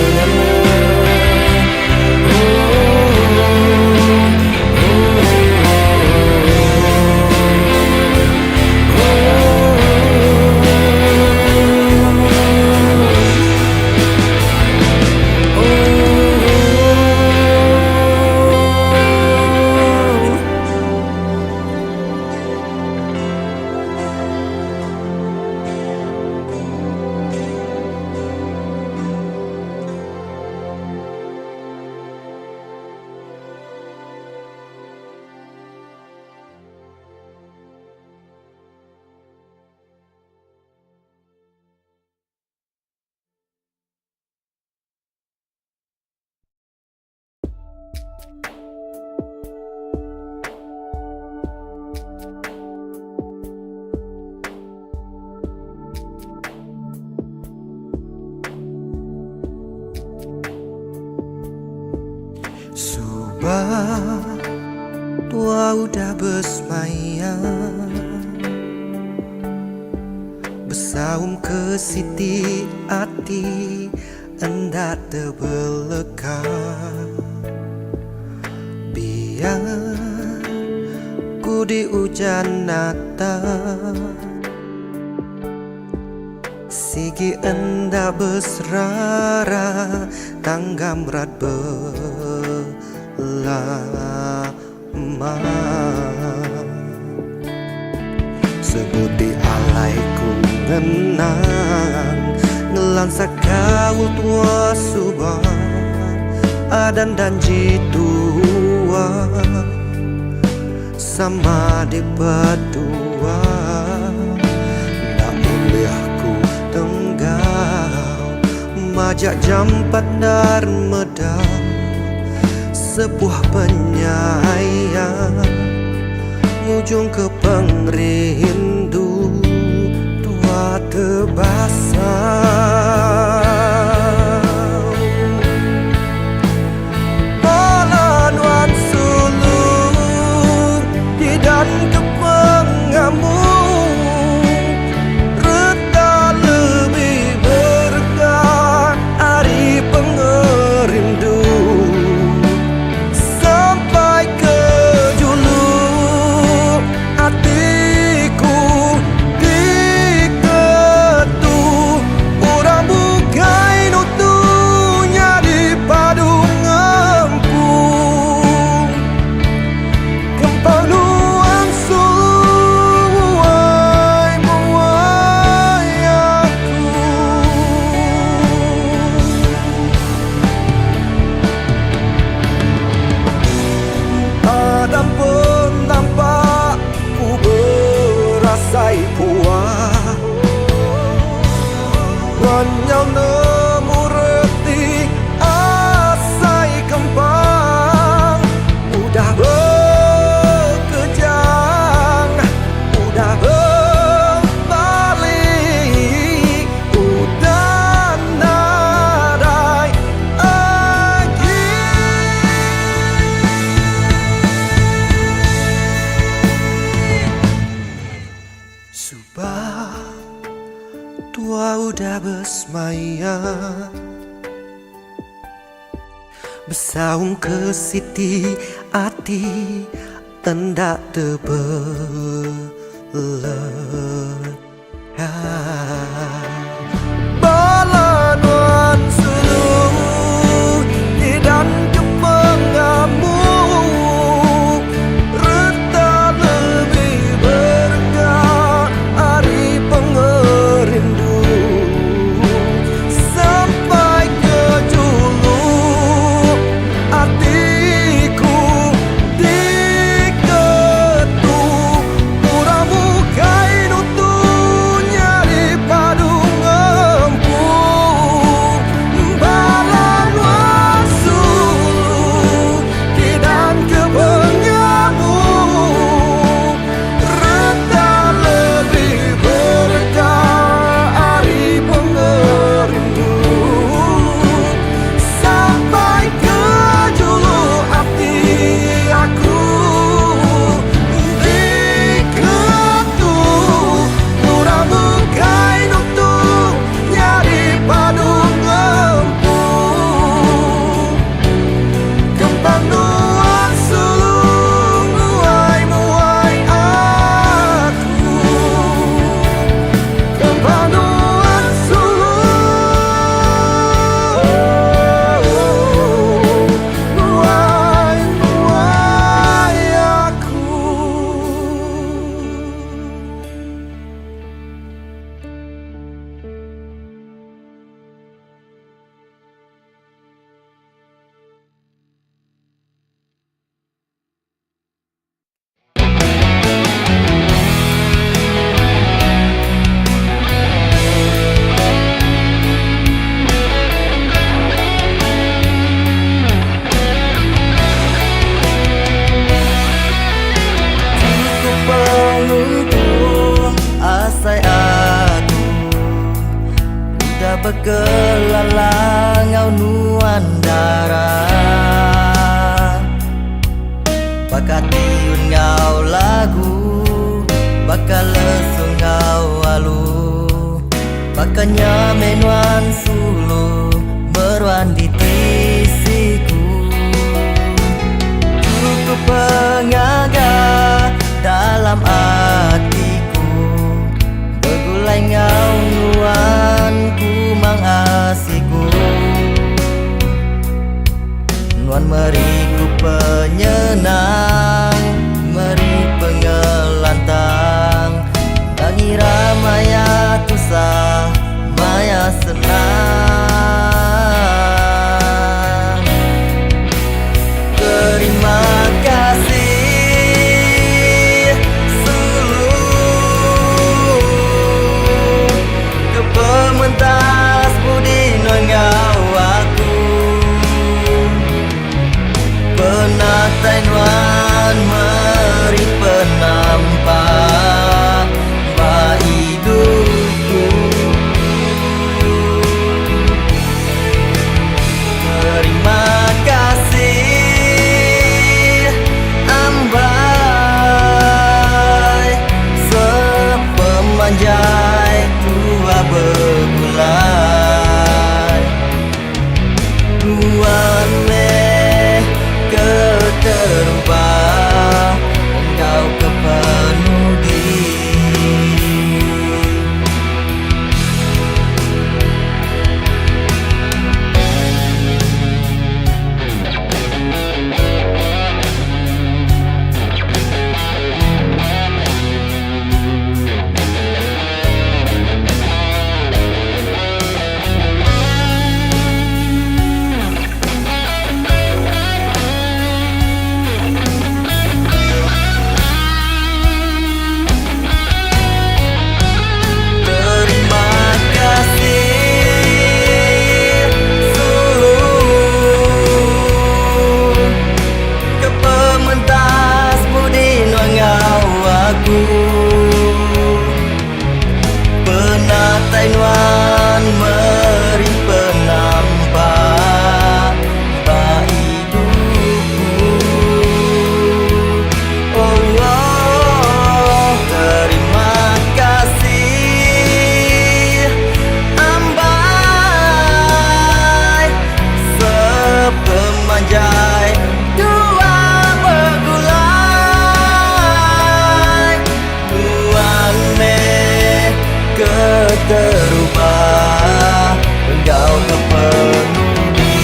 Subah tua udah bersemayam Bersaum ke siti hati hendak terbelekang Biar ku di hujan natal Sigi hendak berserara tanggam rat lama Sebuti alaiku ngenang Ngelansa kau tua subah Adan dan jitua Sama di berdua Nak boleh aku tenggau Majak jampat dan medang Sebuah penyayang Ngujung ke pengrindu Tua terbasau Palanuan sulung Didan ke pengamung Reta lebih berkah Hari pengerindu Nyau nemu reti asai kembang Udah berkejang Udah berbalik Udah nadai lagi Subah tua udah bersemayam Bersaung ke siti hati hendak terbelekang Balanuan suluh Didan ke pengamuk Reta lebih berkah Hari pengerindu Diketuk, murah mukai nutup bekelalang au nuan darah Baka tiun ngau lagu Baka lesung ngau alu Baka nyame nuan sulu Meruan di tisiku Cukup pengaga dalam hatiku Begulai ngau nuan ku mengasiku Nuan meriku penyenang Meri pengelantang Bangira maya tusah Maya senang Terima kasih Suluh Kepementas budi nengau aku Penatai nuan meri penampak Ba hidupku Terima kasih Ambai Sepemanjai tua begulai Nuan meh keterubah Engkau kepenuhi Penatai nuan meri penampak Ba hidupku Oh, oh terima kasih Ambai Sepemanjai dua begulai Nuan meh keterubah Engkau kepenuhi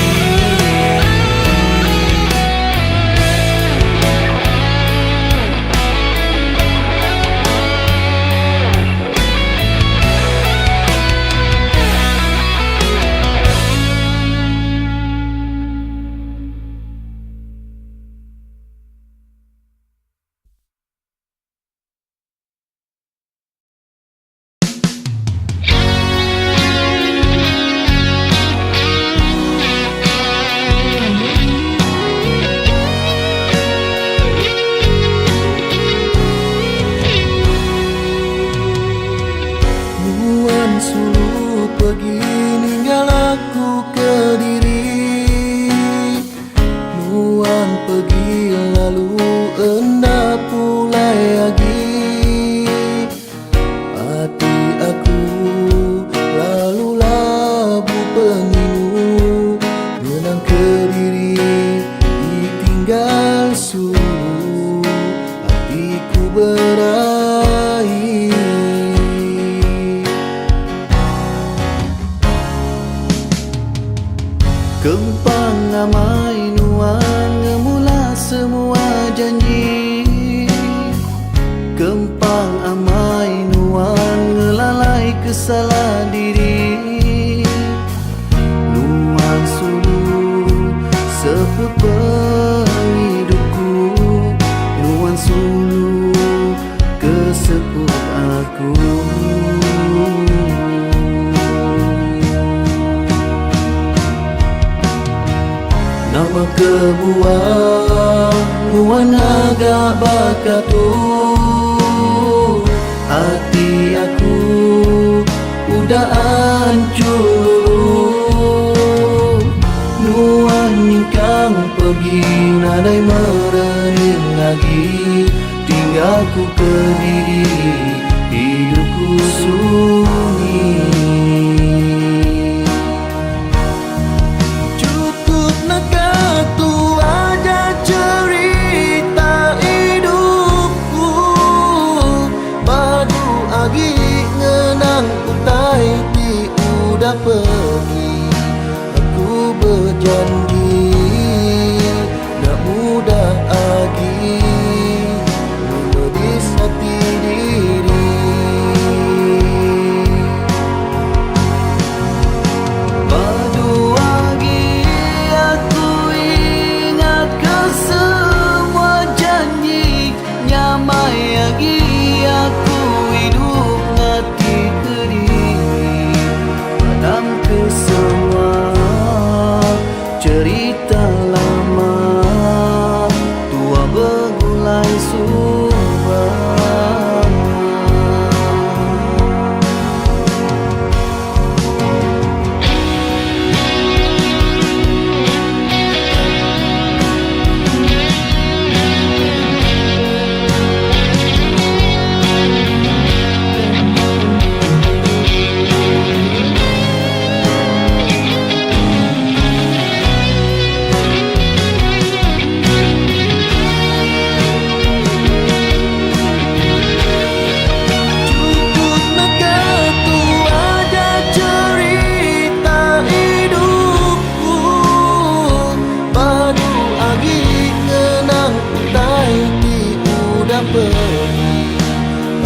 Suluh pergi ninggal aku Kediri Nuan pergi lalu enda pulai lagi Hati aku lalu labu pengilu Benang Kediri ditinggal suluh Hatiku berahi Kempang amai nuan ngemula semua janji Kempang amai nuan ngelalai kesalah diri Nuan suluh sepepeng hidupku Nuan suluh keseput aku Nama kebuah Nuan agak bakatu Hati aku udah hancur badai merening lagi, tinggal ku berdiri, hidupku sunyi. Cukup nak tu aja cerita hidupku, badu agi ngenang utai ti udah pergi. Aku berjanji tak mudah lagi melodis hati diri. Badu lagi aku ingat ke semua janji, nyamai lagi aku hidup ngati kediri. Padam ke semua cerita lama, tua bergulai subah.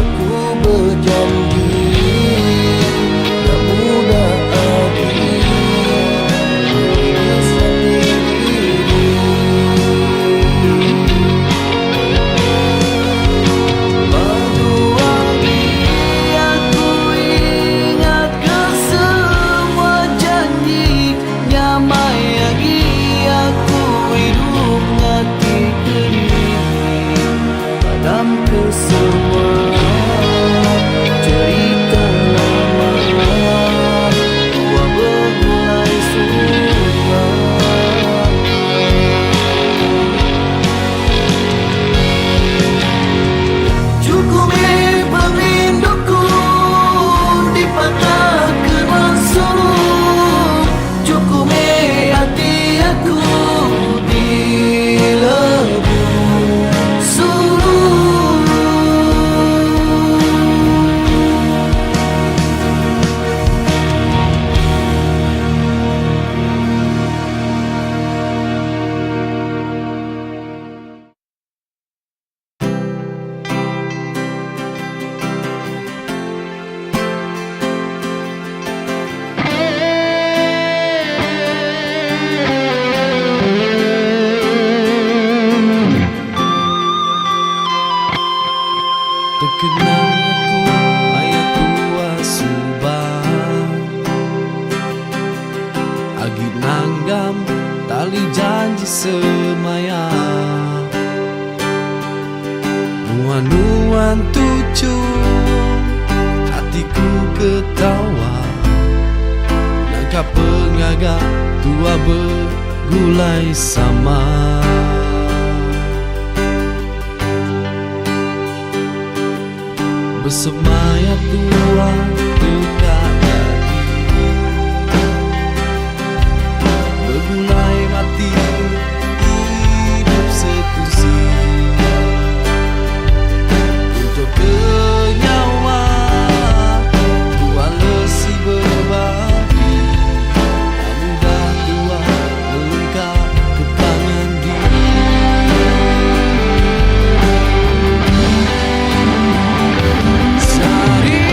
Aku berjanji tak mudah lagi melodis hati diri. Badu lagi aku ingat ke semua janji, nyamai lagi aku hidup ngati kediri. Padam ke semua cerita lama, tua bergulai subah. Cukup perinduku dipatahkan langsung, cukup hati aku dilebur suruh. Terkenang aku ayat tua subah, agi nanggam tali janji semaya. Nuan-nuan tuju hatiku ketawa, nangka pengaga tua bergulai sama. Bersemaya tua dekat lagi, bergulai mati hidup setusi. Untuk kenyawa tua lesi berbagi, tak mudah tua melengkap kepangan diri. Sari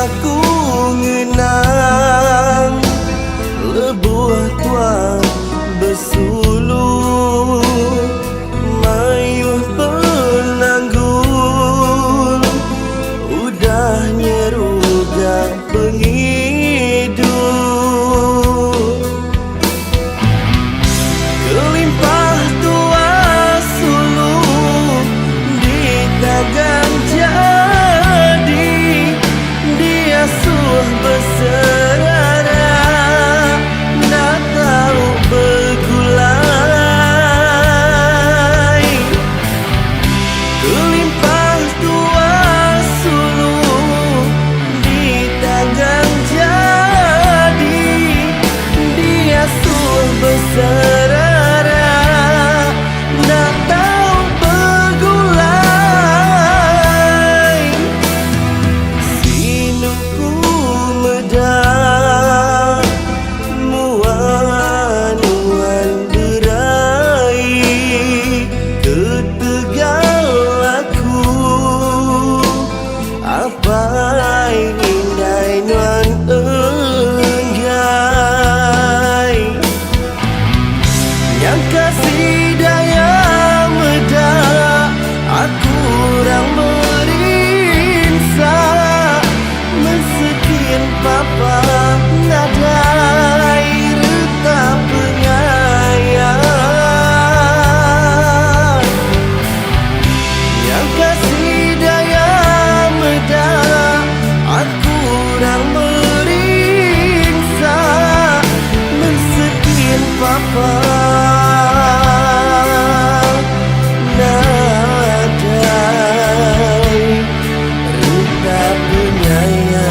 aku ngenang lebuh tua bersuluh mayuh penanggung udah nyeruga penghidup kelimpah tua suluh di dagang jadi dia suh berserara nak tahu bergulai kelimpah tua suluh di dagang jadi dia suh berserara nak tahu bergulai sinuku medah muan-muan berai ketegal aku apa indai nuan enggai yang kasih daya medah aku orang merinsa mesekin papa nadai retap penyayang yang kasih daya medah aku orang merinsa mesekin papa nadai retap penyayang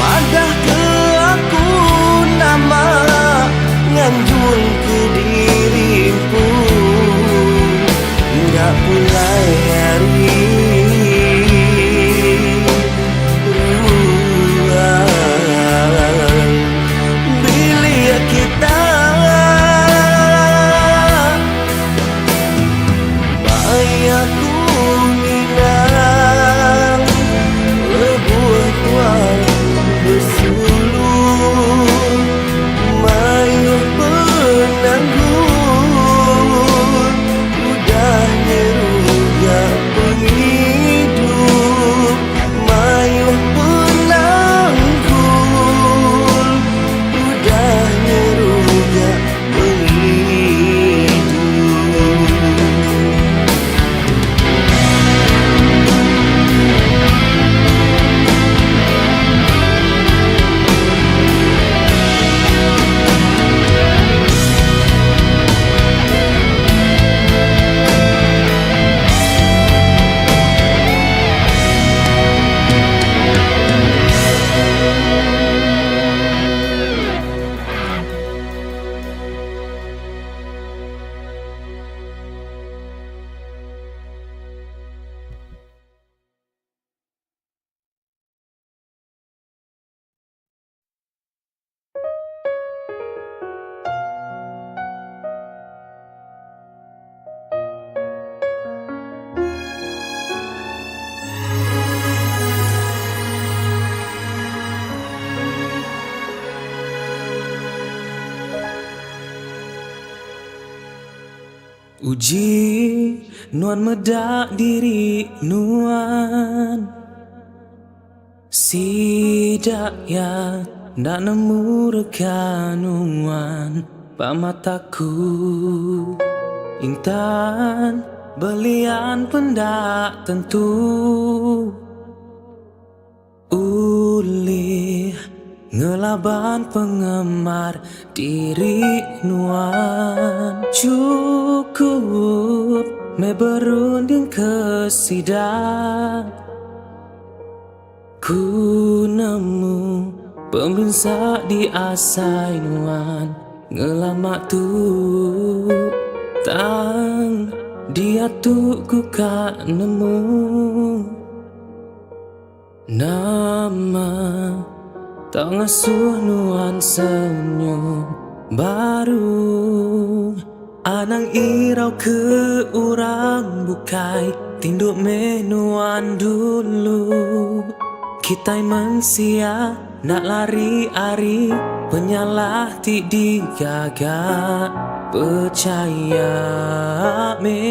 madah ke aku nama nganjung ke dirimu nggak pulai hari ruang bilik kita bayaku minang lebuh tua bersuluh mayuh penanggung udah nyeruga penghidup mayuh penanggung udah nyeruga penghidup Uji nuan medak diri nuan Sidaknya nak nemu rekanuan pamataku intan belian pendak tentu ulih ngelaban pengemar diri nuan cukup me berunding kesidang ku nemu pembinsa di asai nuan ngelamak tu tang dia tu ku kak nemu nama tak ngasuh nuan senyum baru anang irau ke urang bukai tinduk menuan dulu kita mensia nak lari-ari penyalah ti digagak percaya me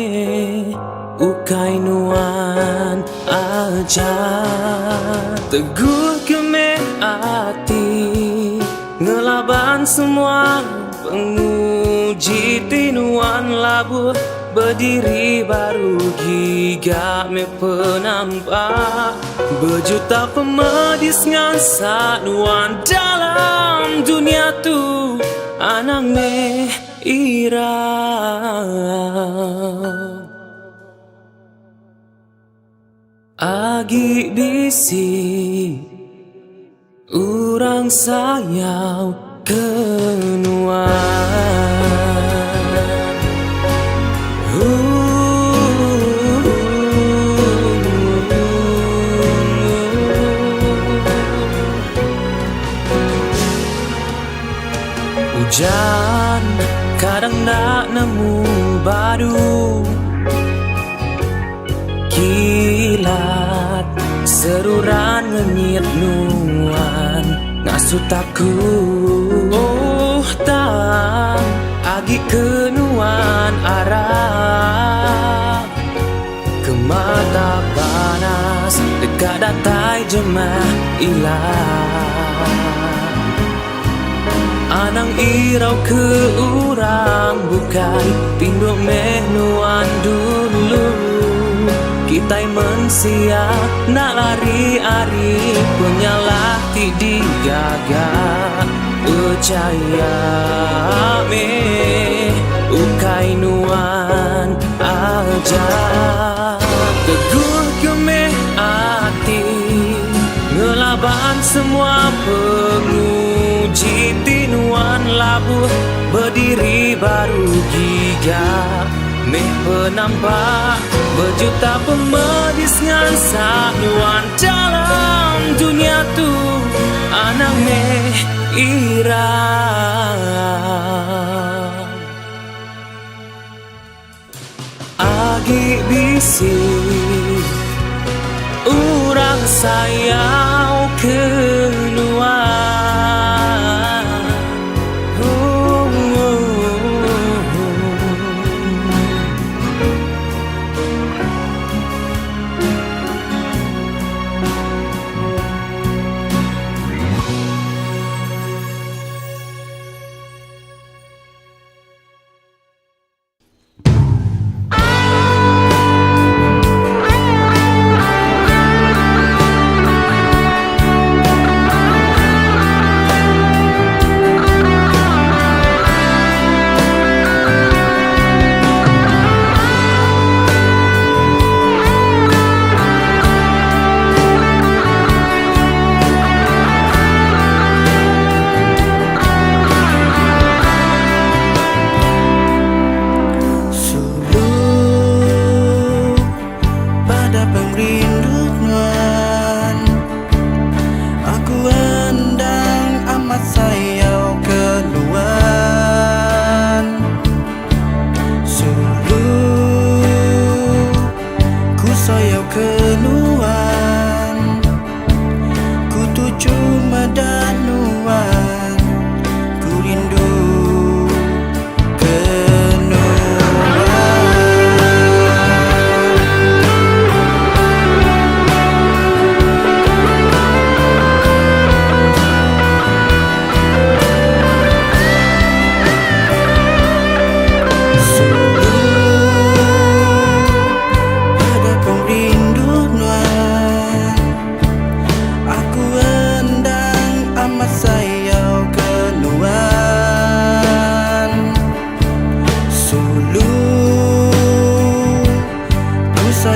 ukai nuan aja teguh keme hati ngelaban semua penguji tinuan labuh berdiri baru gigak me penampak berjuta pemedis ngansak nuan dalam dunia tu anang me irau agi bisi urang sayau kenuan hujan kadang nak nemu badu kilat seruran ngenyit nuan ngasuh takut oh tang agi kenuan arah ke mata panas dekat datai jemah ilah anang irau ke urang bukai pinduk menuan dulu kita mensia nak lari-ari penyalah ti digagak percaya me ukai nuan aja teguh keme hati ngelaban semua penguji tinuan labuh berdiri baru gigak meh penampak berjuta pemedis ngansak nuan dalam dunia tu anang meh irau agi bisi urang sayau kenuan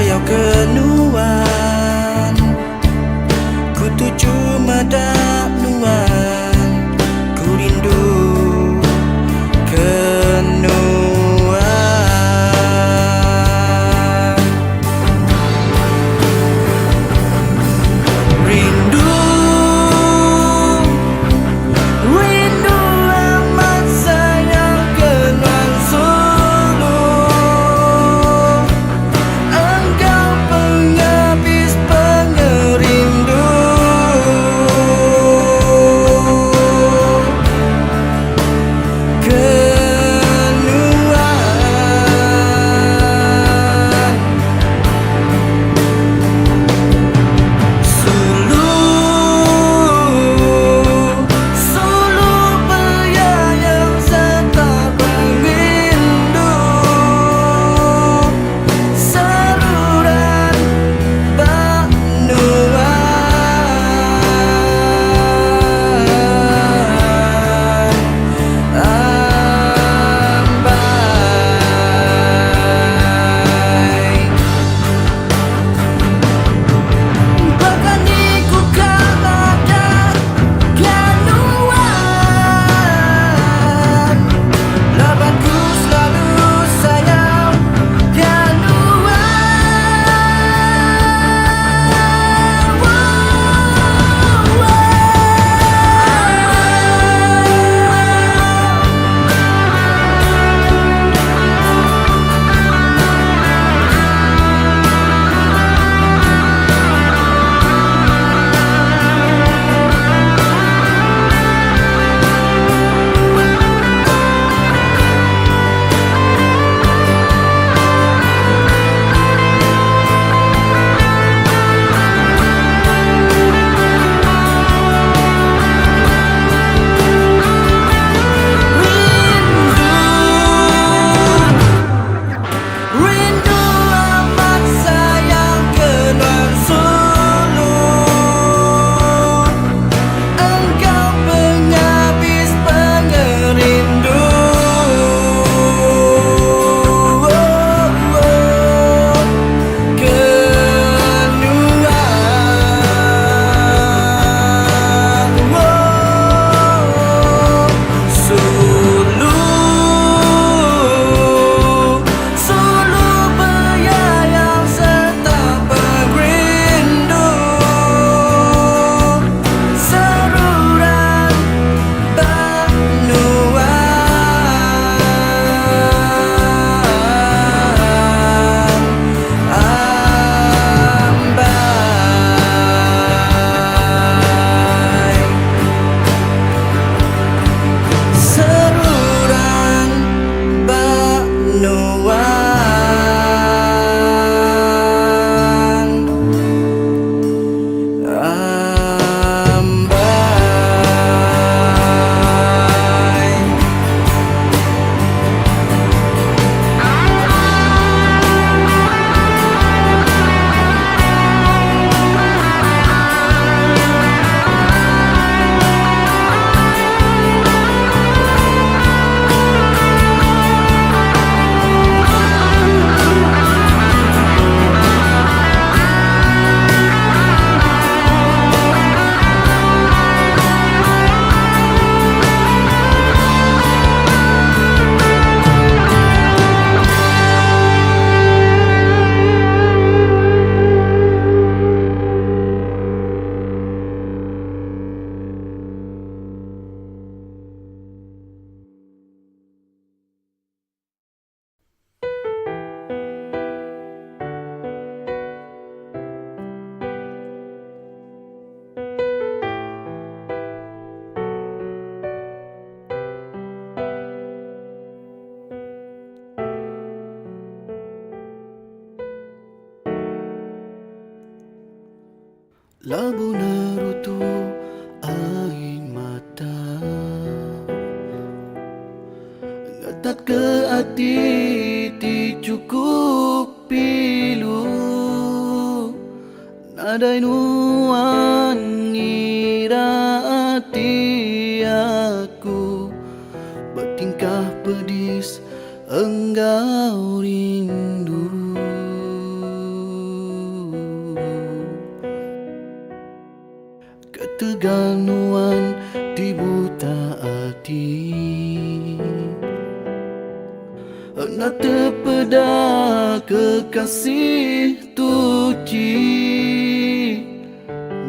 sayau kenuan, ku tuju madak nuan, ku rindu kenuan. Rindu, rindu amat sayang kenuan sulu. Engkau penghabis pengerindu, kenuan. Suluh, suluh penyayang serta pengrindu, saluran bak nuan, ambai. Bahkan ku kalahkan kenuan, labanku selalu sayang rindu amat sayang kenuan suluh. Engkau penghabis pengerindu, kenuan. Suluh, suluh penyayang serta pengrindu, saluran bak nuan, ambai. Saluran bak nuan, ambai. Labu nerutu air mata, ngetat ke hati ti cukup pilu, nadai nuan ngira hati aku, bertingkah pedis enggau rindu. keganuan di buta hati. Nak terpeda kekasih tuci,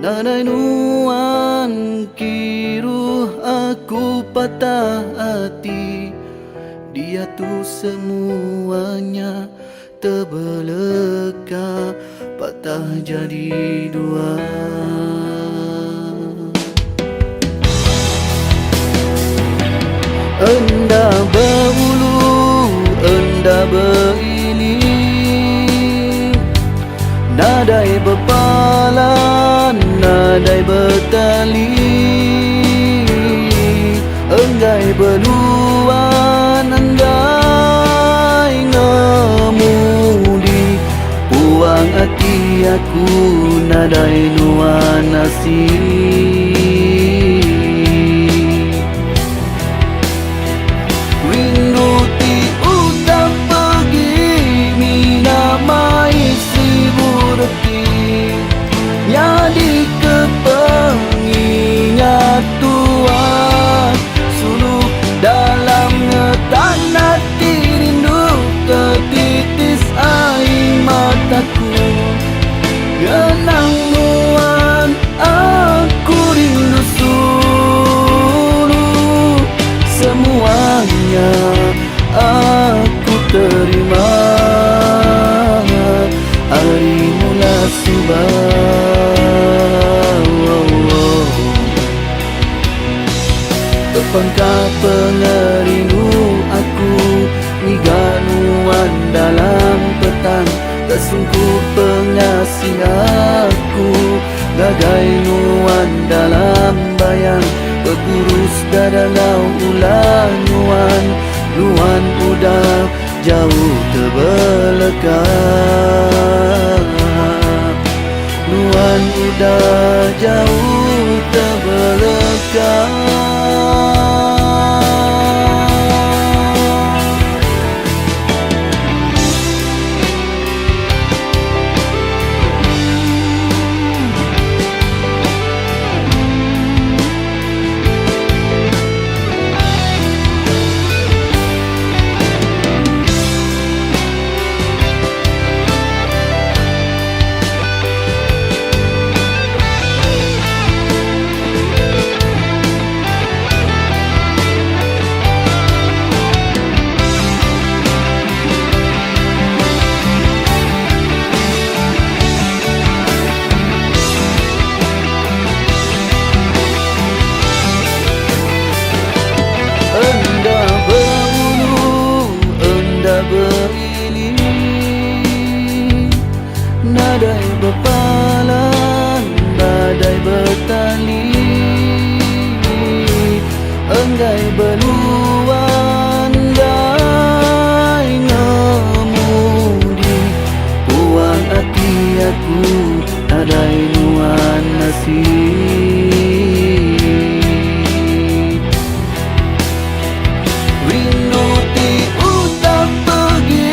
nadai nuan kiru aku patah hati. Dia tu semuanya terbeleka, patah jadi dua. Enda berbulu, enda beriling, nadai berpalan, nadai bertali. Enggai beluan, enggai ngemudi, puang hati aku nadai nuan asih. Rindu ti utang pergi, mina mai siburti, nyadi kepengingat Tuhan. Suluh dalam tanah rindu tertitis air mataku. Genang nuan aku rindu suluh, semuanya aku terima. Hari mula Tepangkah pengerindu aku, miganuan dalam petang. Tersungkup pengasih aku, gagai nuan dalam bayang. Bergurus dadangau ulang nuan, nuan udah jauh terbeleka. Nuan udah jauh terbeleka. Nadai berpalan, nadai bertali. Enggai beluan, enggai ngemudi, puang hati aku nadai nuan nasib. Rindu ti utang pergi,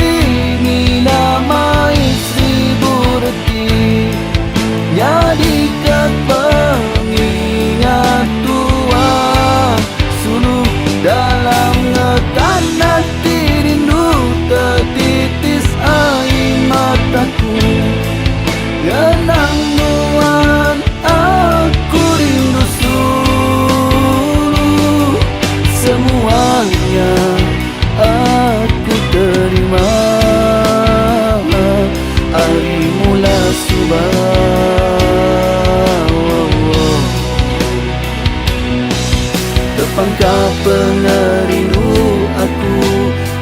mina mai jadi kepengingat Tuhan. Suluh dalam tanah rindu tertitis air mataku. Genang nuan aku rindu suluh, semuanya aku terima. Hari mula Tepangkah pengerindu aku,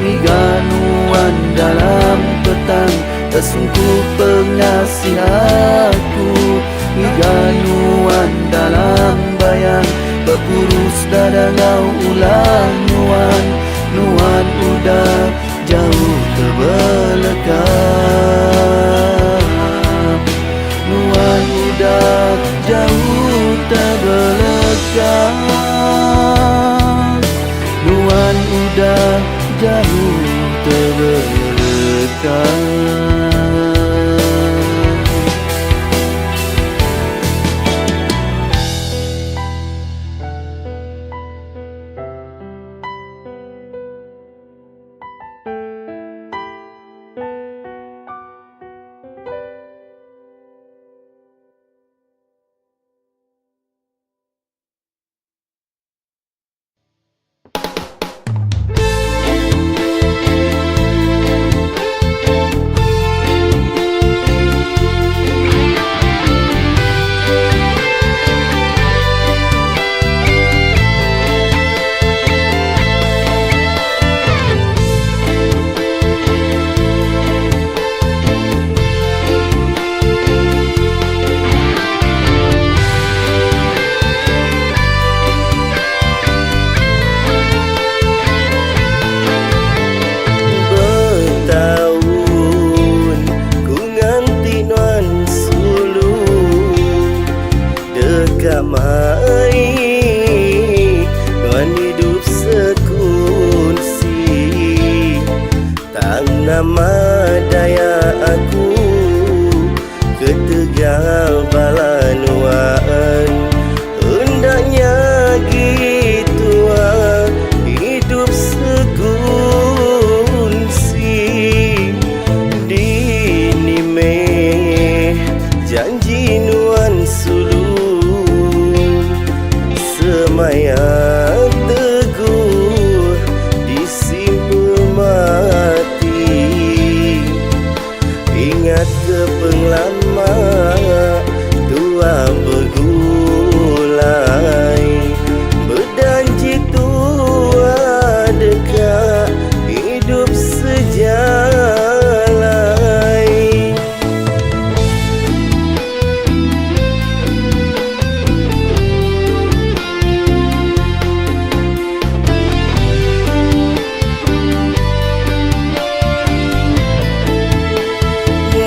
miganuan dalam petang. Tersungkup pengasih aku, miganuan dalam bayang. Berkurus dadangau ulang nuan, nuan udah jauh terbeleka. Nuan udah jauh terbeleka. Nuan udah jauh terbeleka. ketegal balanuan. Hendaknya gitu hidup segunsi. Dini meh janji nuan sulung, semaya teguh disimpul mati. Ingat ke penglama tua bergulai, berjanji tua dekat hidup sejalai.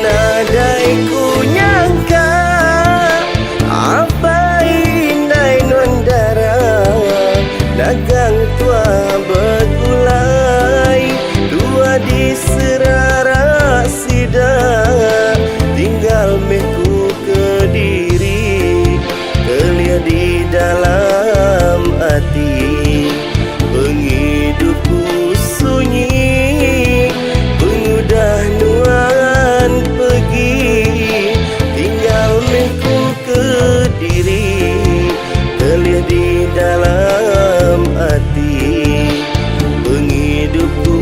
Nadai ku nyangka apa inai nondara, dagang tua bergulai, dua di serara sida, tinggal meku Kediri, kelia di dalam hati. Penghidupku sunyi, pengudah nuan pergi, tinggal meku Kediri, kelia di dalam hati. Penghidupku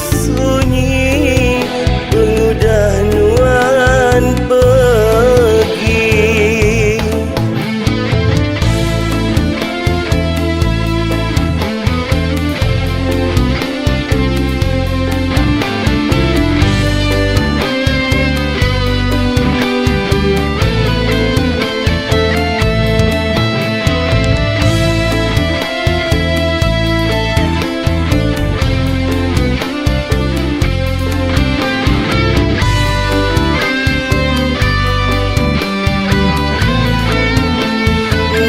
sunyi, pengudah nuan pergi.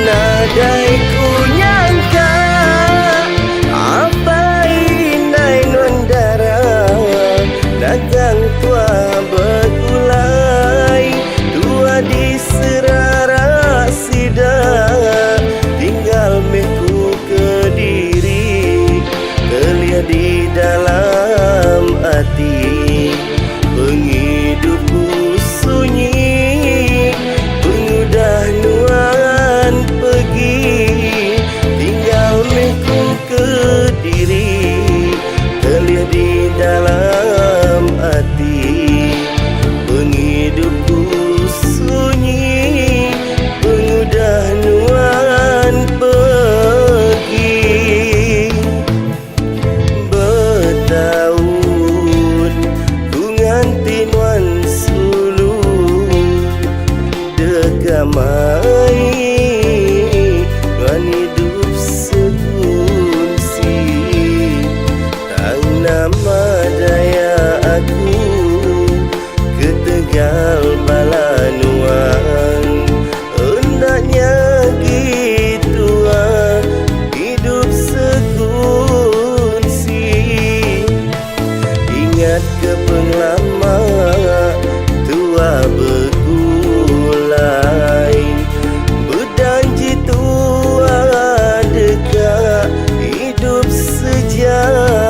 Nadai ku nyangka apa inai nondara, dagang tua bergulai, dua di serara sida, tinggal meku Kediri, kelia di dalam hati. Penghidupku sunyi, pengudah nuan pergi, tinggal meku Kediri, kelia di dalam hati. Penghidupku sunyi, pengudah nuan pergi. Bertahun ku nganti nuan sulung, dekamai nuan hidup segunsi. Tang nama daya aku ketegal balanuan. Hendaknya gitu hidup segunsi. Ingat ke penglama tua bergulai, berjanji tua dekat hidup sejalai.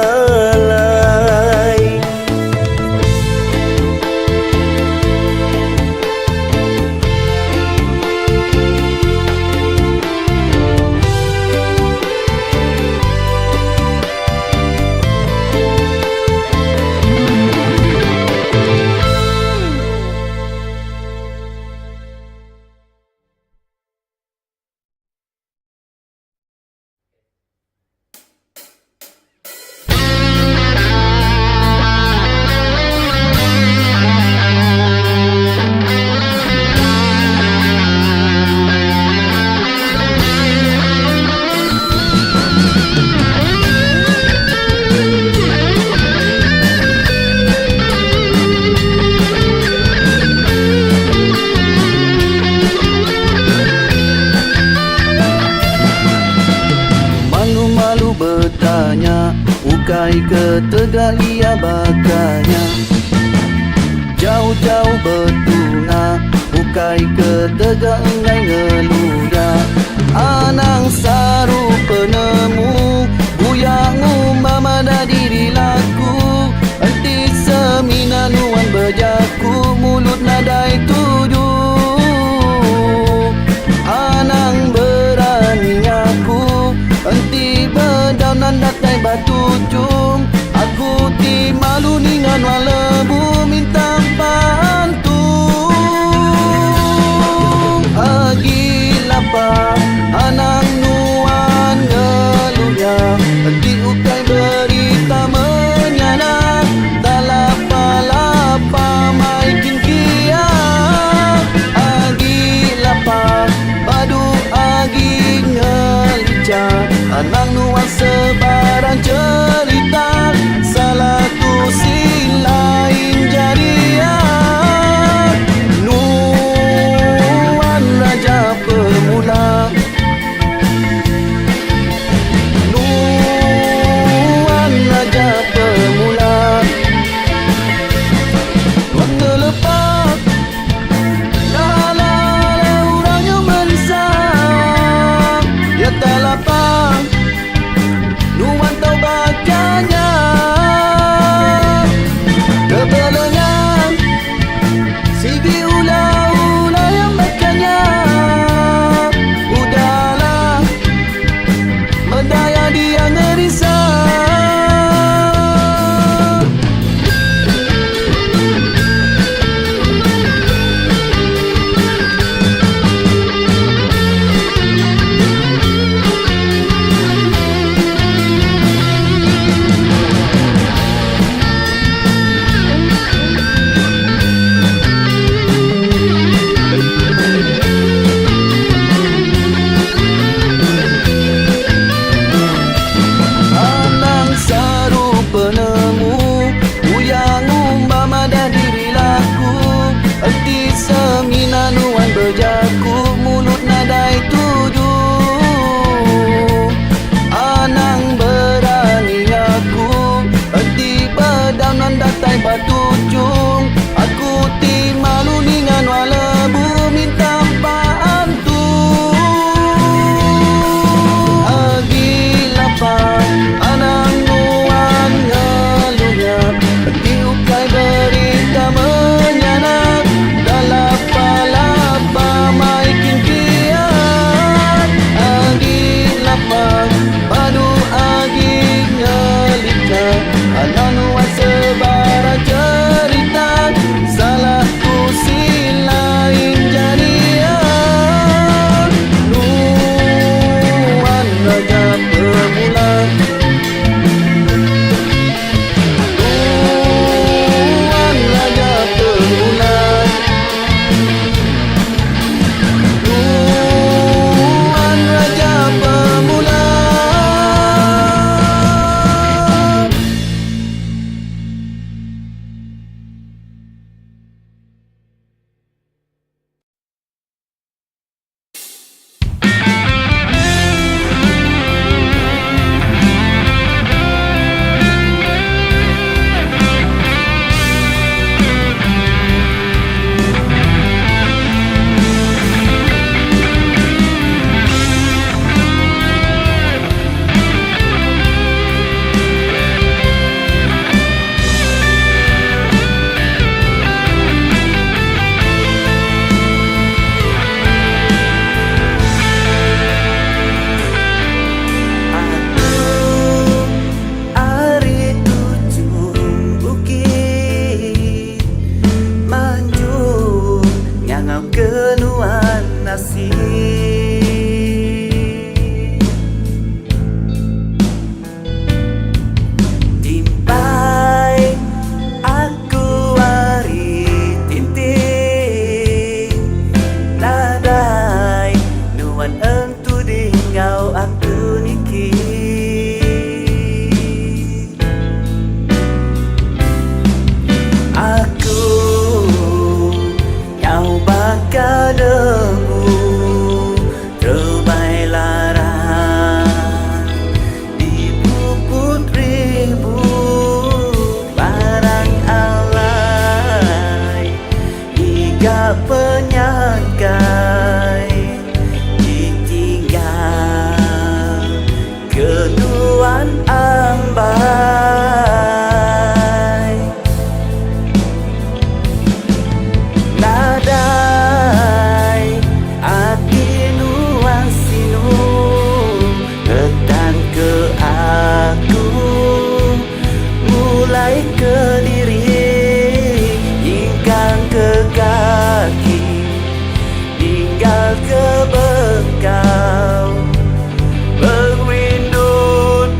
ukai ketegal ia bakanya. Jauh-jauh bertunga, ukai Hai ketegak ngai ngeluda Anang saru penemu Buyangu mama da diri laku Enti semina nuan berjaku Mulut nadai tujuh Anang berani aku Enti bedaunan datai batu cung Aku ti malu ningan walebu minta bantu Agi lapar anang nuan ngeluya Enti ukai berita menyana Talapa-lapa maikin kia Agi lapar padu agi ngelica Anang nuan sebarang cerita Salah tu si lain jadian Nuan raja pemula Nuan raja pemula Waktu lepas dah lala orangnya merisau Ya tak lapar Nuan tahu bacanya Kebelengan Sigi ulah-ulah yang bacanya Udahlah Mendaya dia ngerisau Anang saru penemu Uyang umpama dah diri laku Enti semina nuan berjaku Mulut nadai tujuh Anang berani aku Enti bedaunan datai batu cung Aku ti malu ningan walebu minta bantu Agi lapar anang nuan ngelunya Enti ukai berita menyanak Dalapa-lapa maikin kiat Agi lapar padu agi ngelika Anang nuan sebarang cerita Salah tu si lain jadian Nuan raja pemula Nuan raja pemula Nuan raja pemula gak penyangkai ditinggal keduan ambai. Nadai hati nuasinu datang ke aku, mulai ke diri hingga ke kaki, tinggal ke bekau berwindut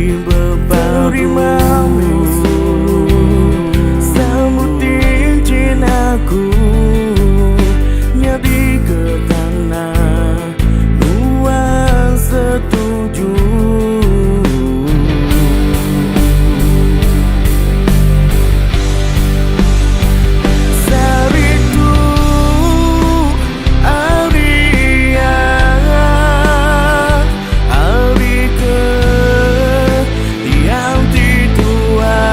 Terimamu sambutin cintaku nyadi ke tanah nuang setuju. Saritu Auria Auri ke yang titua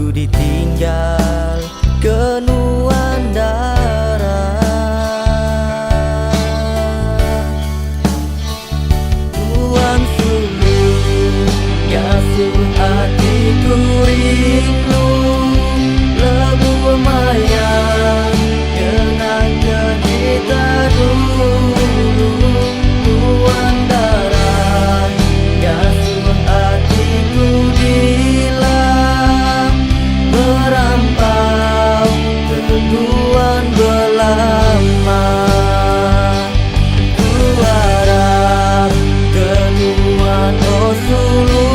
ku ditinggal kenuan darah. Tuan sulu ngasuh hatiku rindu lebu mayang kenangan kita dulu. Tuan darah ngasuh hatiku dilam merampau keduan belama. Ku harap kenuan oh sulu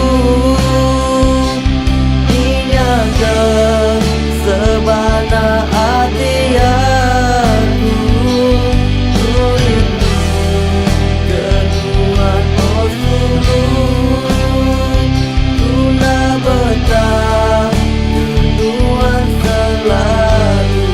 ingatkan sebana hati aku. Ku rindu kenuan oh sulu ku nak betah kenuan selalu.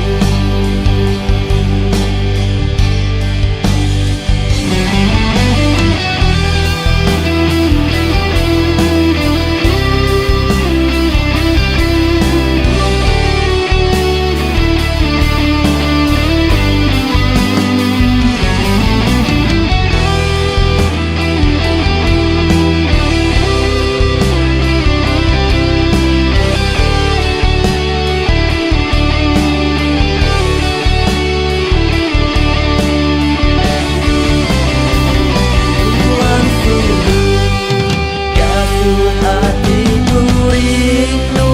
Tuan sulu ngasuh hatiku rindu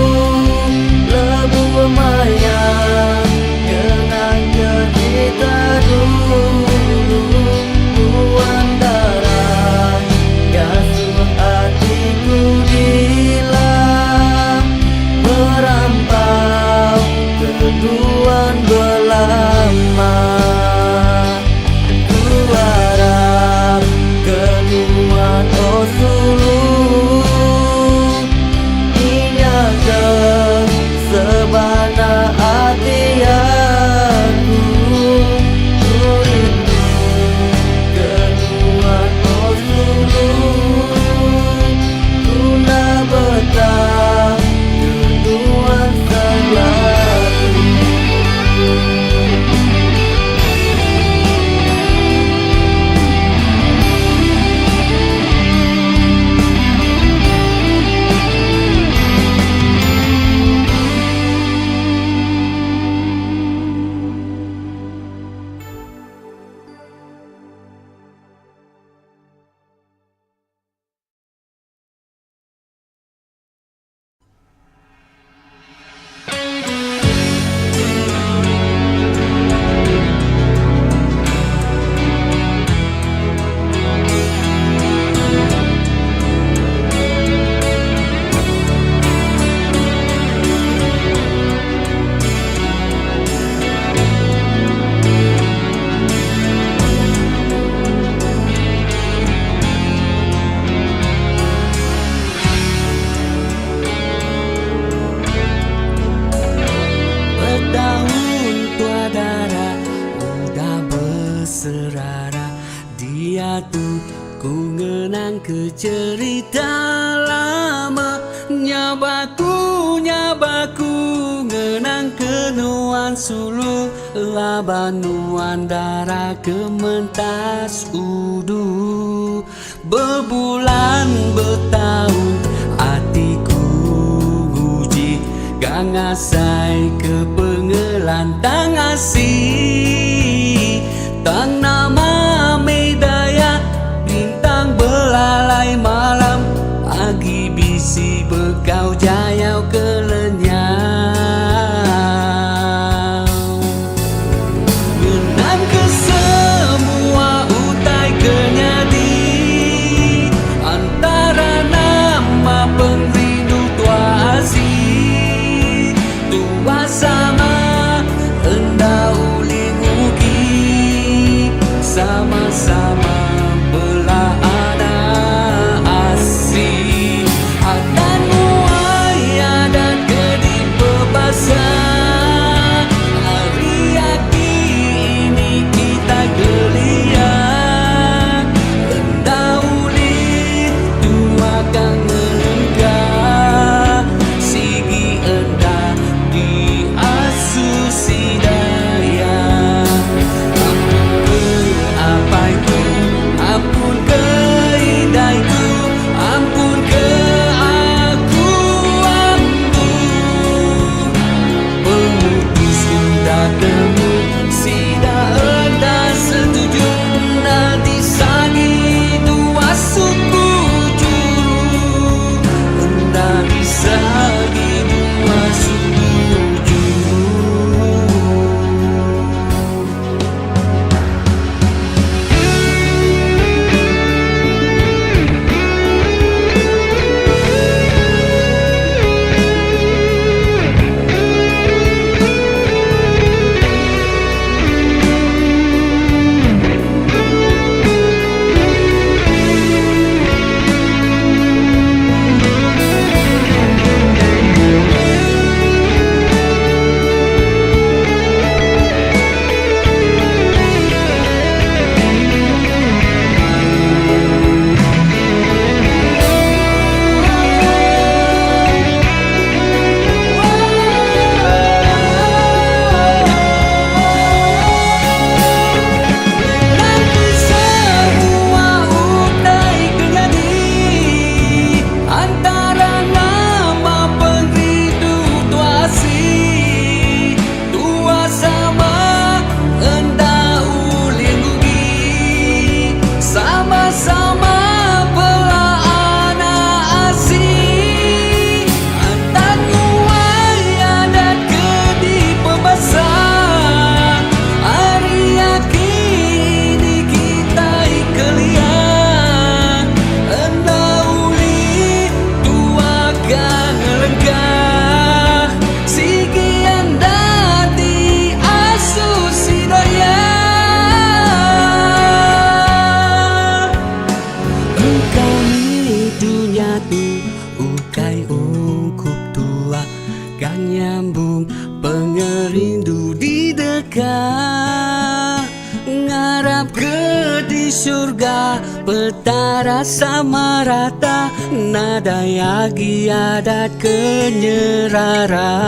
lebu mayang kenangan kita dulu. Tuan darah ngasuh hatiku dilam merampau keduan belama. Ku harap kenuan oh sulu ingatkan sebana hati aku. Ku rindu kenuan oh sulu ku nak betah kenuan selalu. Bertahun tua darah udah berserara dia tu ku ngenang ke cerita lama. Nyabaku ngenang kenuan sulu labanuan darah kementas udu. Berbulan bertahun hatiku nguji gangasai ke pengelantang asih. Tang nama medaya bintang belalai malam agi bisi bekau jayau kelenyau. Ngenang ke semua utai kenyadi antara nama pengrindu tua asih. Tua sama hendak uling ugi sama nyambung pengerindu di dekat, ngarap ke di surga, petara sama rata, nada yagi adat kenyerara.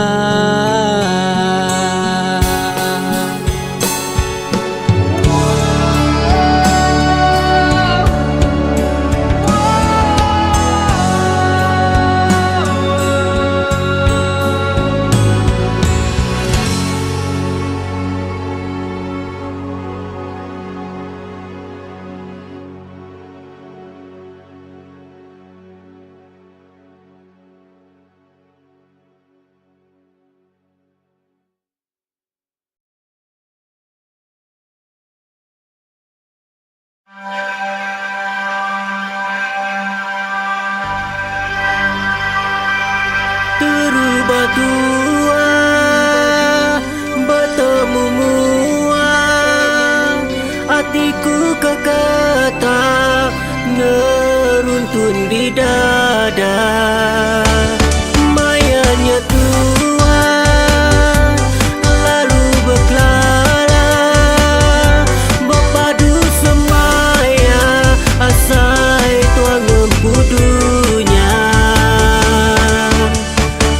Terubah tua bertemu mua, hatiku kekata neruntun di dada. Mayanya tua lalu berkelala, berpadu semaya asai tuang empudunya.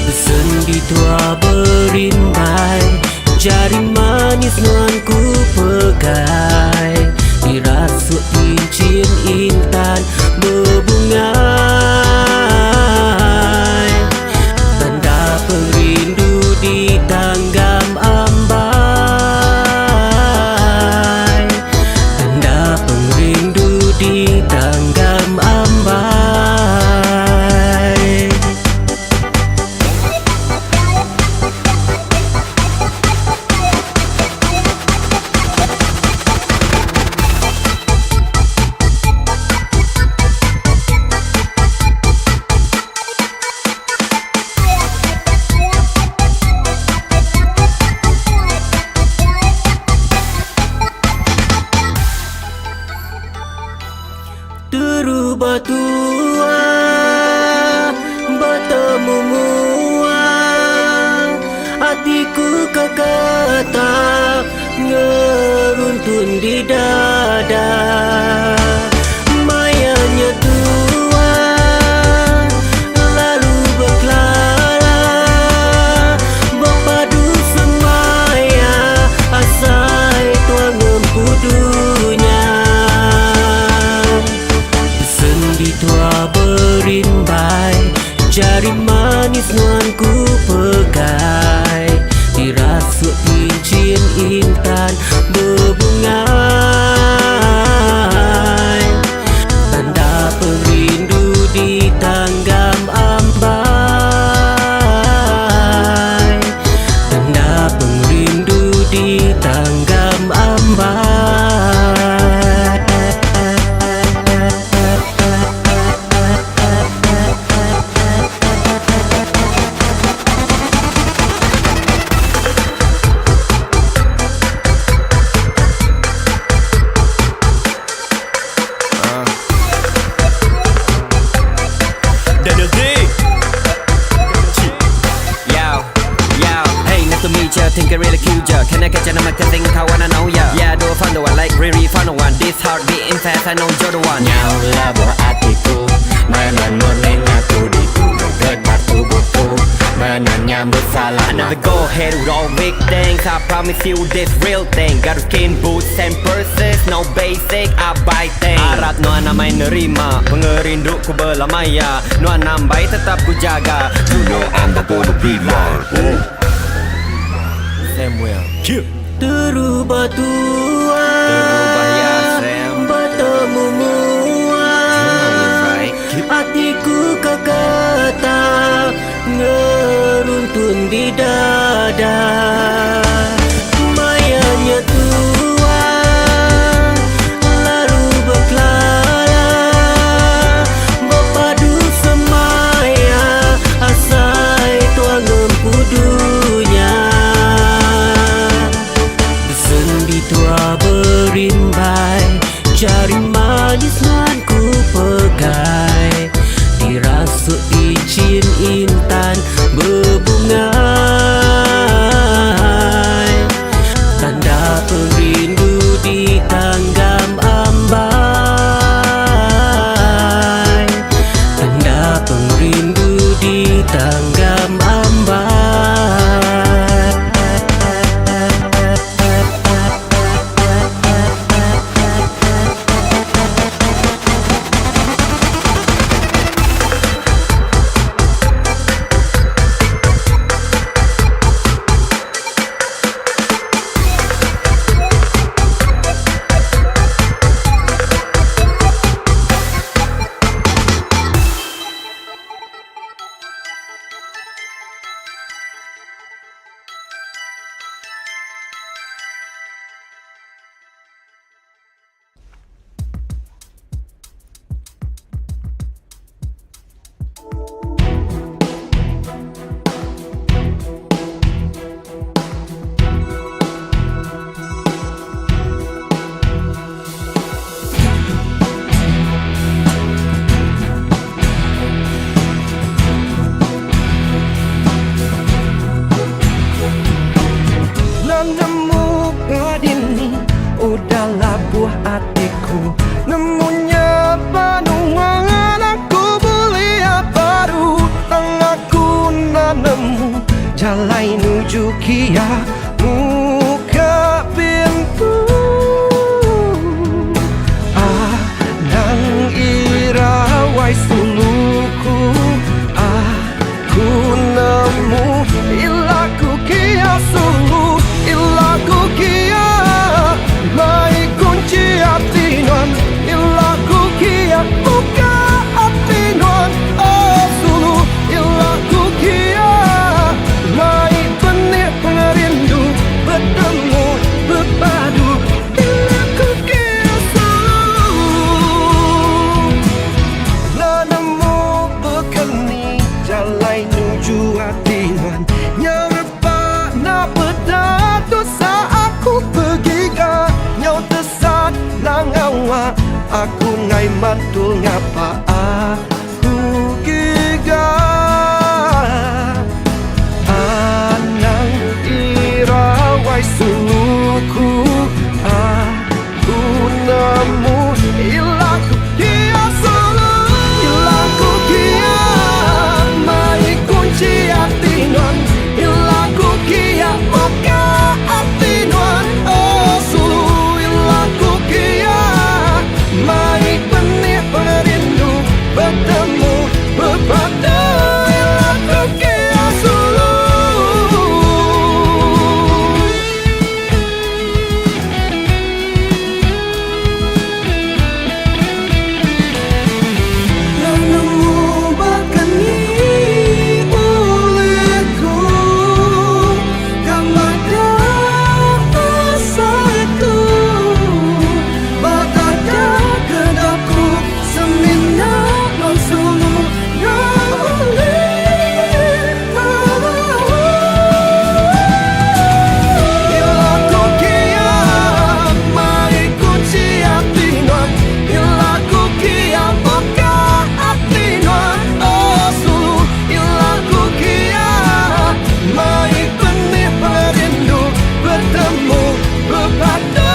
Sendi tua berintai, jari manis nuanku pegai, dirasuk cincin intan berbungai, tanda perindu di tanggam ambai, tanda perindu di tanggam ambai. Terubah tua bertemu mua, hatiku kekata ngeruntun di dada. Mayanya tua lalu berkelala, berpadu semaya asai tuang empudunya. Sendi tua berintai, jari manis nuanku pegai, dirasuk cincin intan berbungai, tanda perindu di tanggam ambai, tanda perindu di tanggam ambai. Think I really cute ya. Can I catch a number? Think I wanna know ya. Yeah, do a fun the one like really fun the one. This heart beating fast, I know you're the one. Nyaulah buah hatiku, menenun aku di gunung gegar tubuhku, menyambut salam. Another go ahead with all big things. I promise you this real thing. Got skin boots and purses, no basic, I buy things. Harap Nuan namai nerima, pengerinduku berlamaya. Nuan nambai tetap ku jaga. You know I'm the gonna be mine. Samuel. Terubah tua Terubah ya Sam, bertemu mua, right? hatiku kekata ngeruntun di dada. Mayanya tua lalu berkelala, berpadu semaya asai tuang empudunya. Sendi tua berintai, jari manis nuanku pegai, dirasuk cincin intan berbunga. hatiku. Nemunya panuangan aku belia baru. Tanganku nak nemu jalan menuju kia. Muka pintu nang irawai suluku. Aku nemu ilaku kia sulu. Ilaku kia mai kunci hati non. Ilaku kia buka hati non. Oh sulu ilaku kia mai benih pengerindu bertemu berpadu. Ilaku kia sulu nak nemu berkeni jalan menuju hati non. Yang repak nak berdatu saat aku pergi ke nyau tesat nang awak. Aku ngai mantul ngapa aku giga. Anang irawai suluku. Aku nemu ilaku kia sulu. Ilaku kia mai kunci hati non. Ilaku kia buka hati non. Oh sulu ilaku kia mai benih perindu bertemu berpadu. Ilaku kia sulu. Nemu berkeni olehku. Kamada asa itu bagada kedapku seminyak non sulu. Ilaku kia mai kunci hati non. Ilaku kia buka hati non. Oh sulu ilaku kia mai benih perindu bertemu berpadu.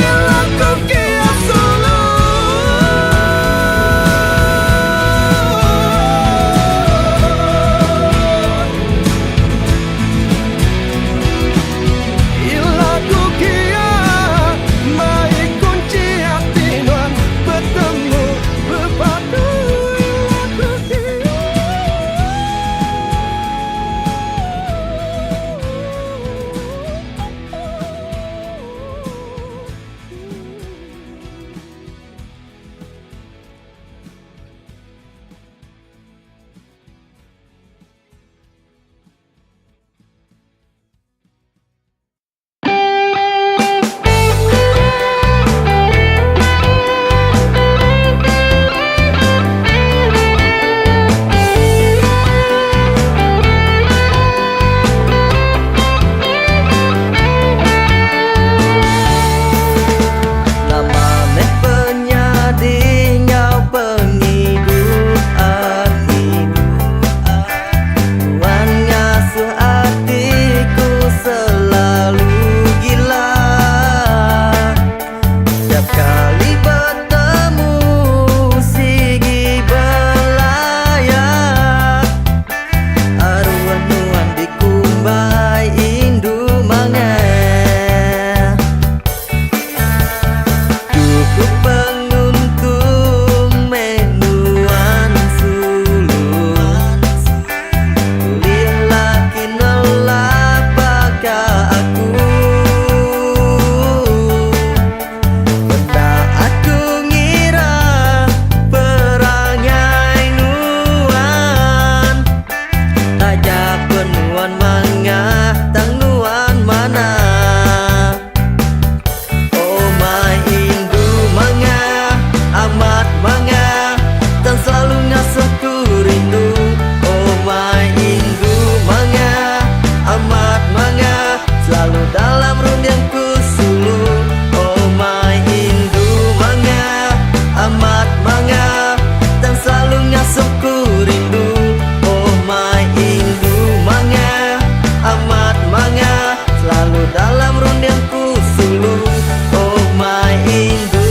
Ilaku kia sulu. Ilaku kia mai kunci hati non. Bertemu berpadu. Ilaku kia. Nama meh penyadi nyau penghidup hati. Tuhan ngasuh hatiku selalu gila. Setiap kali bertemu sigi belayar. Arwah nuan dikumbai indu mangai. Cukup penguntung menuan sulu. Kuliah laki nolak baka aku. Benda aku ngira perangai nuan. Tajak penuan mangah tang nuan mana. Oh my indu manga amat manga dan selalu ngasuh ku rindu. Oh my indu manga amat manga selalu dalam rundianku sulu. Oh my indu manga amat manga dan selalu ngasuh ku rindu. Oh my indu manga amat manga selalu dalam rundianku sulu. Oh my indu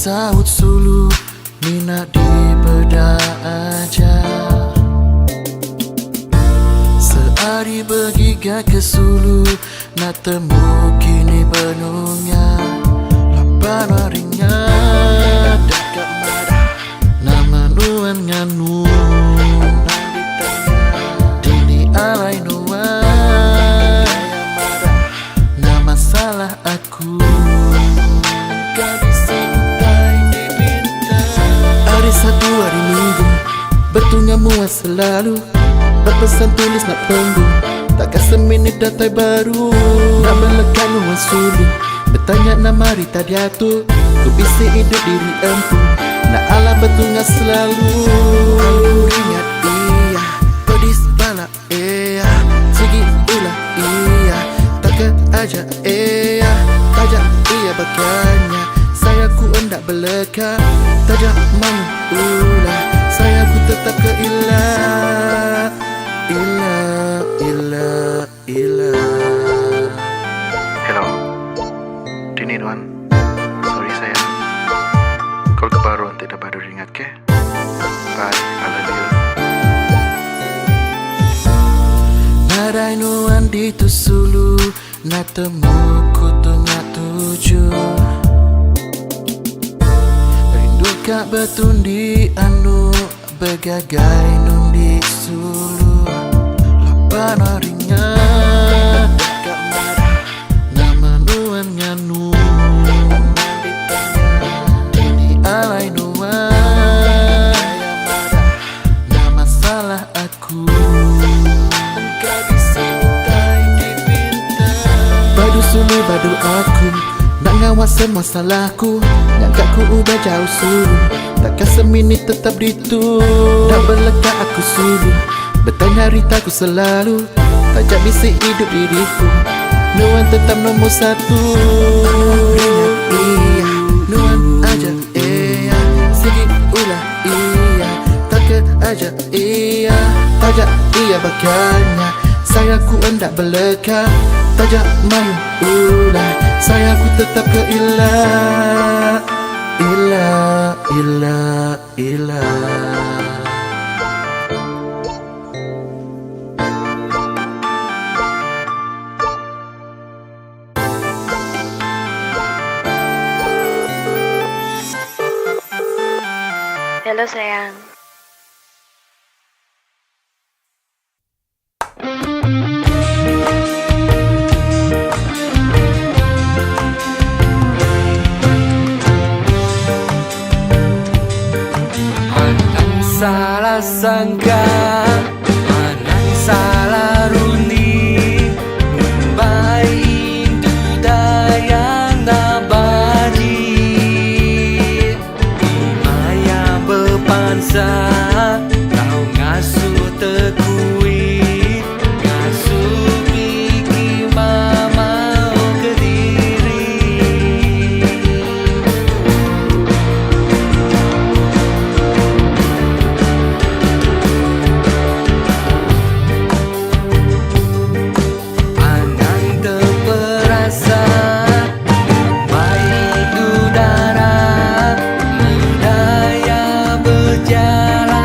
saut sulu Mina di beda aja Sehari bergiga ke Sulu Nak temu kini penuhnya Lapan harinya dekat marah Nama nuan nganu Dini alai nuan Nama salah aku Hari Sabtu hari Minggu Betulnya muat selalu Berpesan tulis nak penggu Takkan seminit datai baru Nak melekat nuan Sulu Bertanya nama Rita Diatu Ku bisik hidup diri empu Nak alam betulnya selalu Aku ingat iya Pedis bala iya Segi ulah iya Takkan aja iya Tajak iya bagiannya Saya ku hendak beleka Tajak mahu ulah Saya ku tetap ke ilah Ilah, ilah, ilah. Hello, Dini Nuan. Sorry sayang. Kau kebaruan tidak baru ingat ke? Bye, I love you. Narai nuan di tu Sulu Nak temu ku tengah tuju Rindu kak betundi anu Begagai nun di Sulu Lapan harinya dekat marah Nama nuan nganu Dini alai nuan Nama salah aku Badu Sulu badu aku Nak ngawal semua salahku Nyangka ku udah jauh Sulu Takkan seminit tetap ditu Nak berlekat aku Sulu Bertanya Rita ku selalu Tajak bisik hidup diriku Nuan tetap nombor satu Ingat iya Nuan aja iya Segi ulah iya Takkan aja iya Tajak iya bagiannya Saya ku hendak beleka Tajak mahu ulah Saya ku tetap ke ilah Ilah, ilah, ilah. Halo sayang. Salah sangka Manang salah runi Membaik dudayang nabadi Imaya berpansa Kau ngasuh tekui Ngasuh pikir mama ke diri Udara budaya berjalan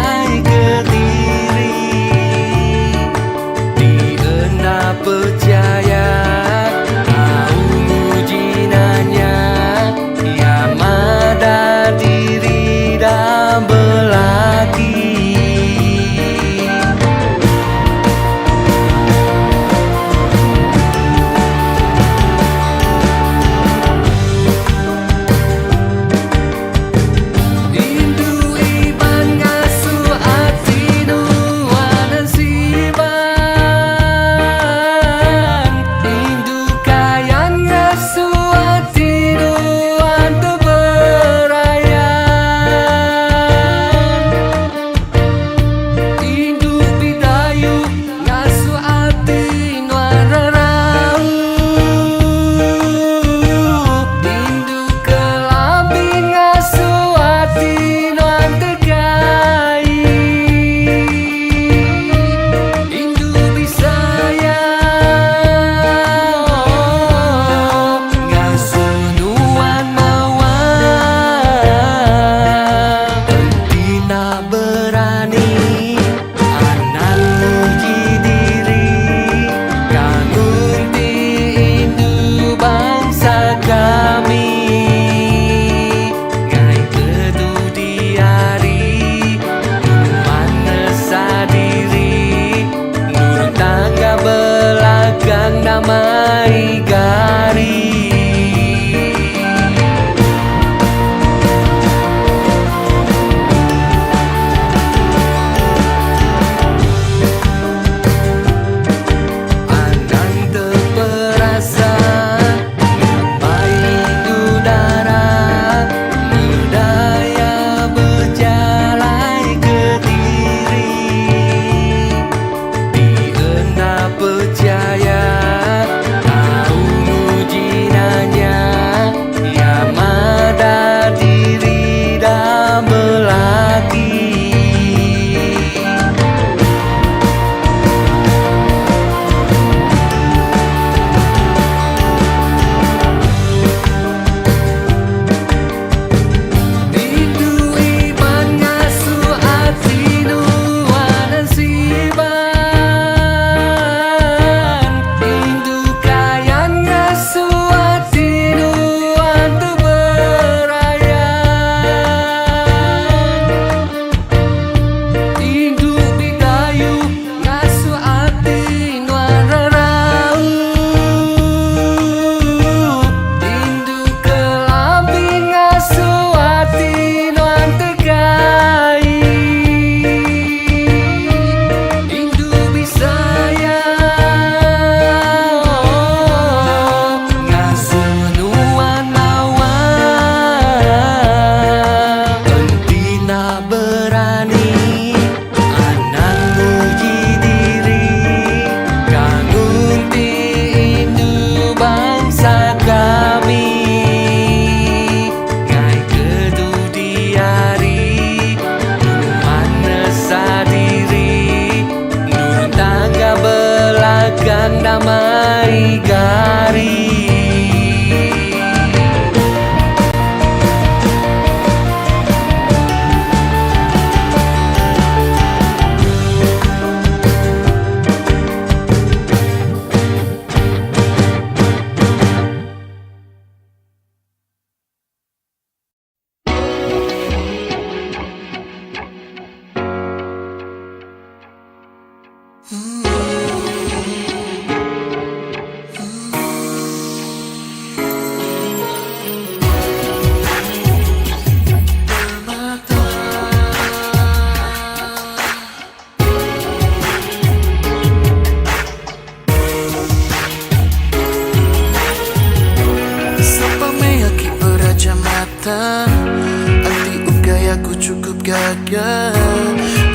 Ukai aku cukup gagah,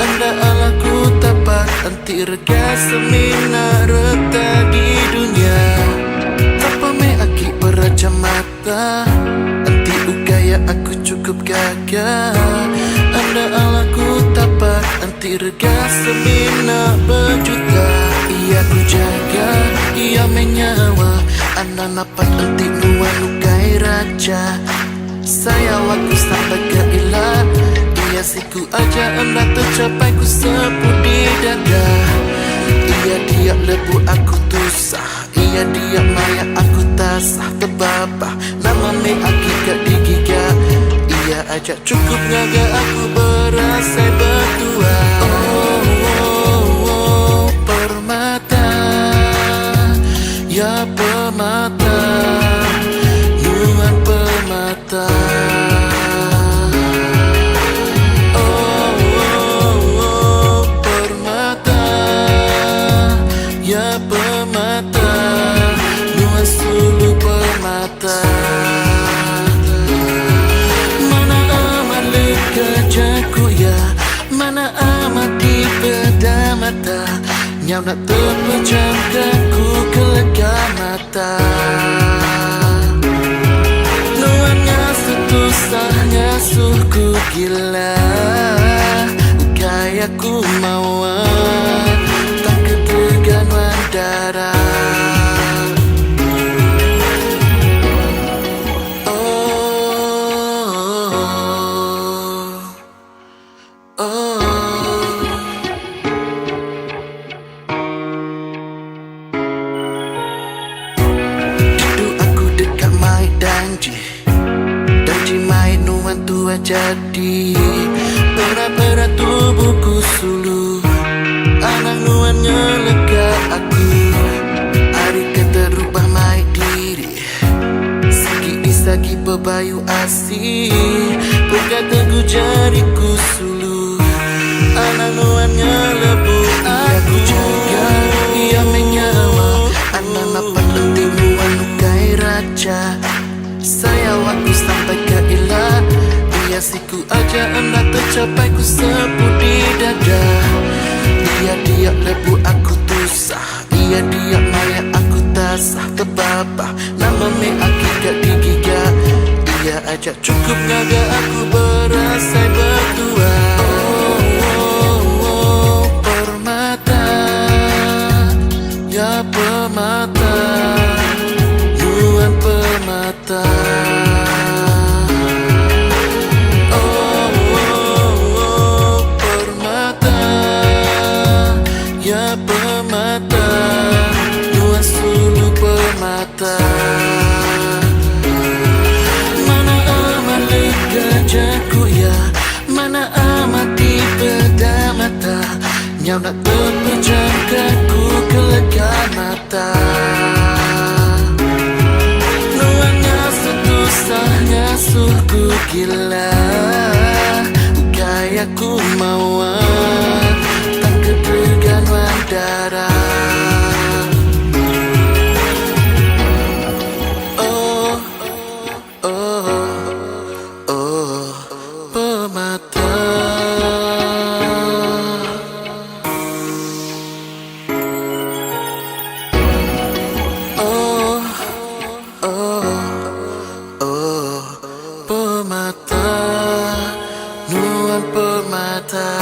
anda alaku tapak anti rega semina reta di dunia. Tanpa me aki beraja mata, anti ukai aku cukup gagah, anda alaku tapak anti rega semina berjuta. Ia ku jaga, ia menyawa, anda napat anti nuan ukai raja. Saya waktu sampai ke ilah, ia siku aja anda tercapai ku sebut di dada. Ia dia lebu aku tusah, ia dia maya aku tasah terbabah. Nama me akikat digiga, ia ajak cukup ngaga aku berasai berdua. Oh, permata, ya permata, nuan permata. Oh, permata, ya permata, nuan sulu permata. Mana amat lega jaku ya, mana amat di beda mata. Nyau nak terpejamkan ku kelega mata. Suku gila, kayak ku mauan, tak ketegan wandara. Duduk aku dekat mai danji mai nuan tua jadi pera-pera tubuhku sulu. Anak nuannya lega aku, hari kata rubah mai diri. Sakit disagi berbayu asih, berkata ku jariku sulu. Anak nuannya lebu aku jaga, ia menyawa. Anak napat penting nuan ukai raja. Saya waktu sampai ke ilah, ia siku aja anda tercapai ku sebut di dada. Ia dia lebu aku tusah, ia dia maya aku tasah terbabah. Nama me akikat digiga, ia ajak cukup ngaga aku berasai berdua. Oh, permata, ya permata, nuan permata. Oh, permata, ya permata, nuan sulu permata. Mana amat lega jaku ya, mana amat di beda mata. Nyau nak terpejamkan ku kelega mata. Suku gila, kayak ku mauan, tak ketegan wandara. Oh, oh, oh, permata. Oh, oh, permata, nuan permata.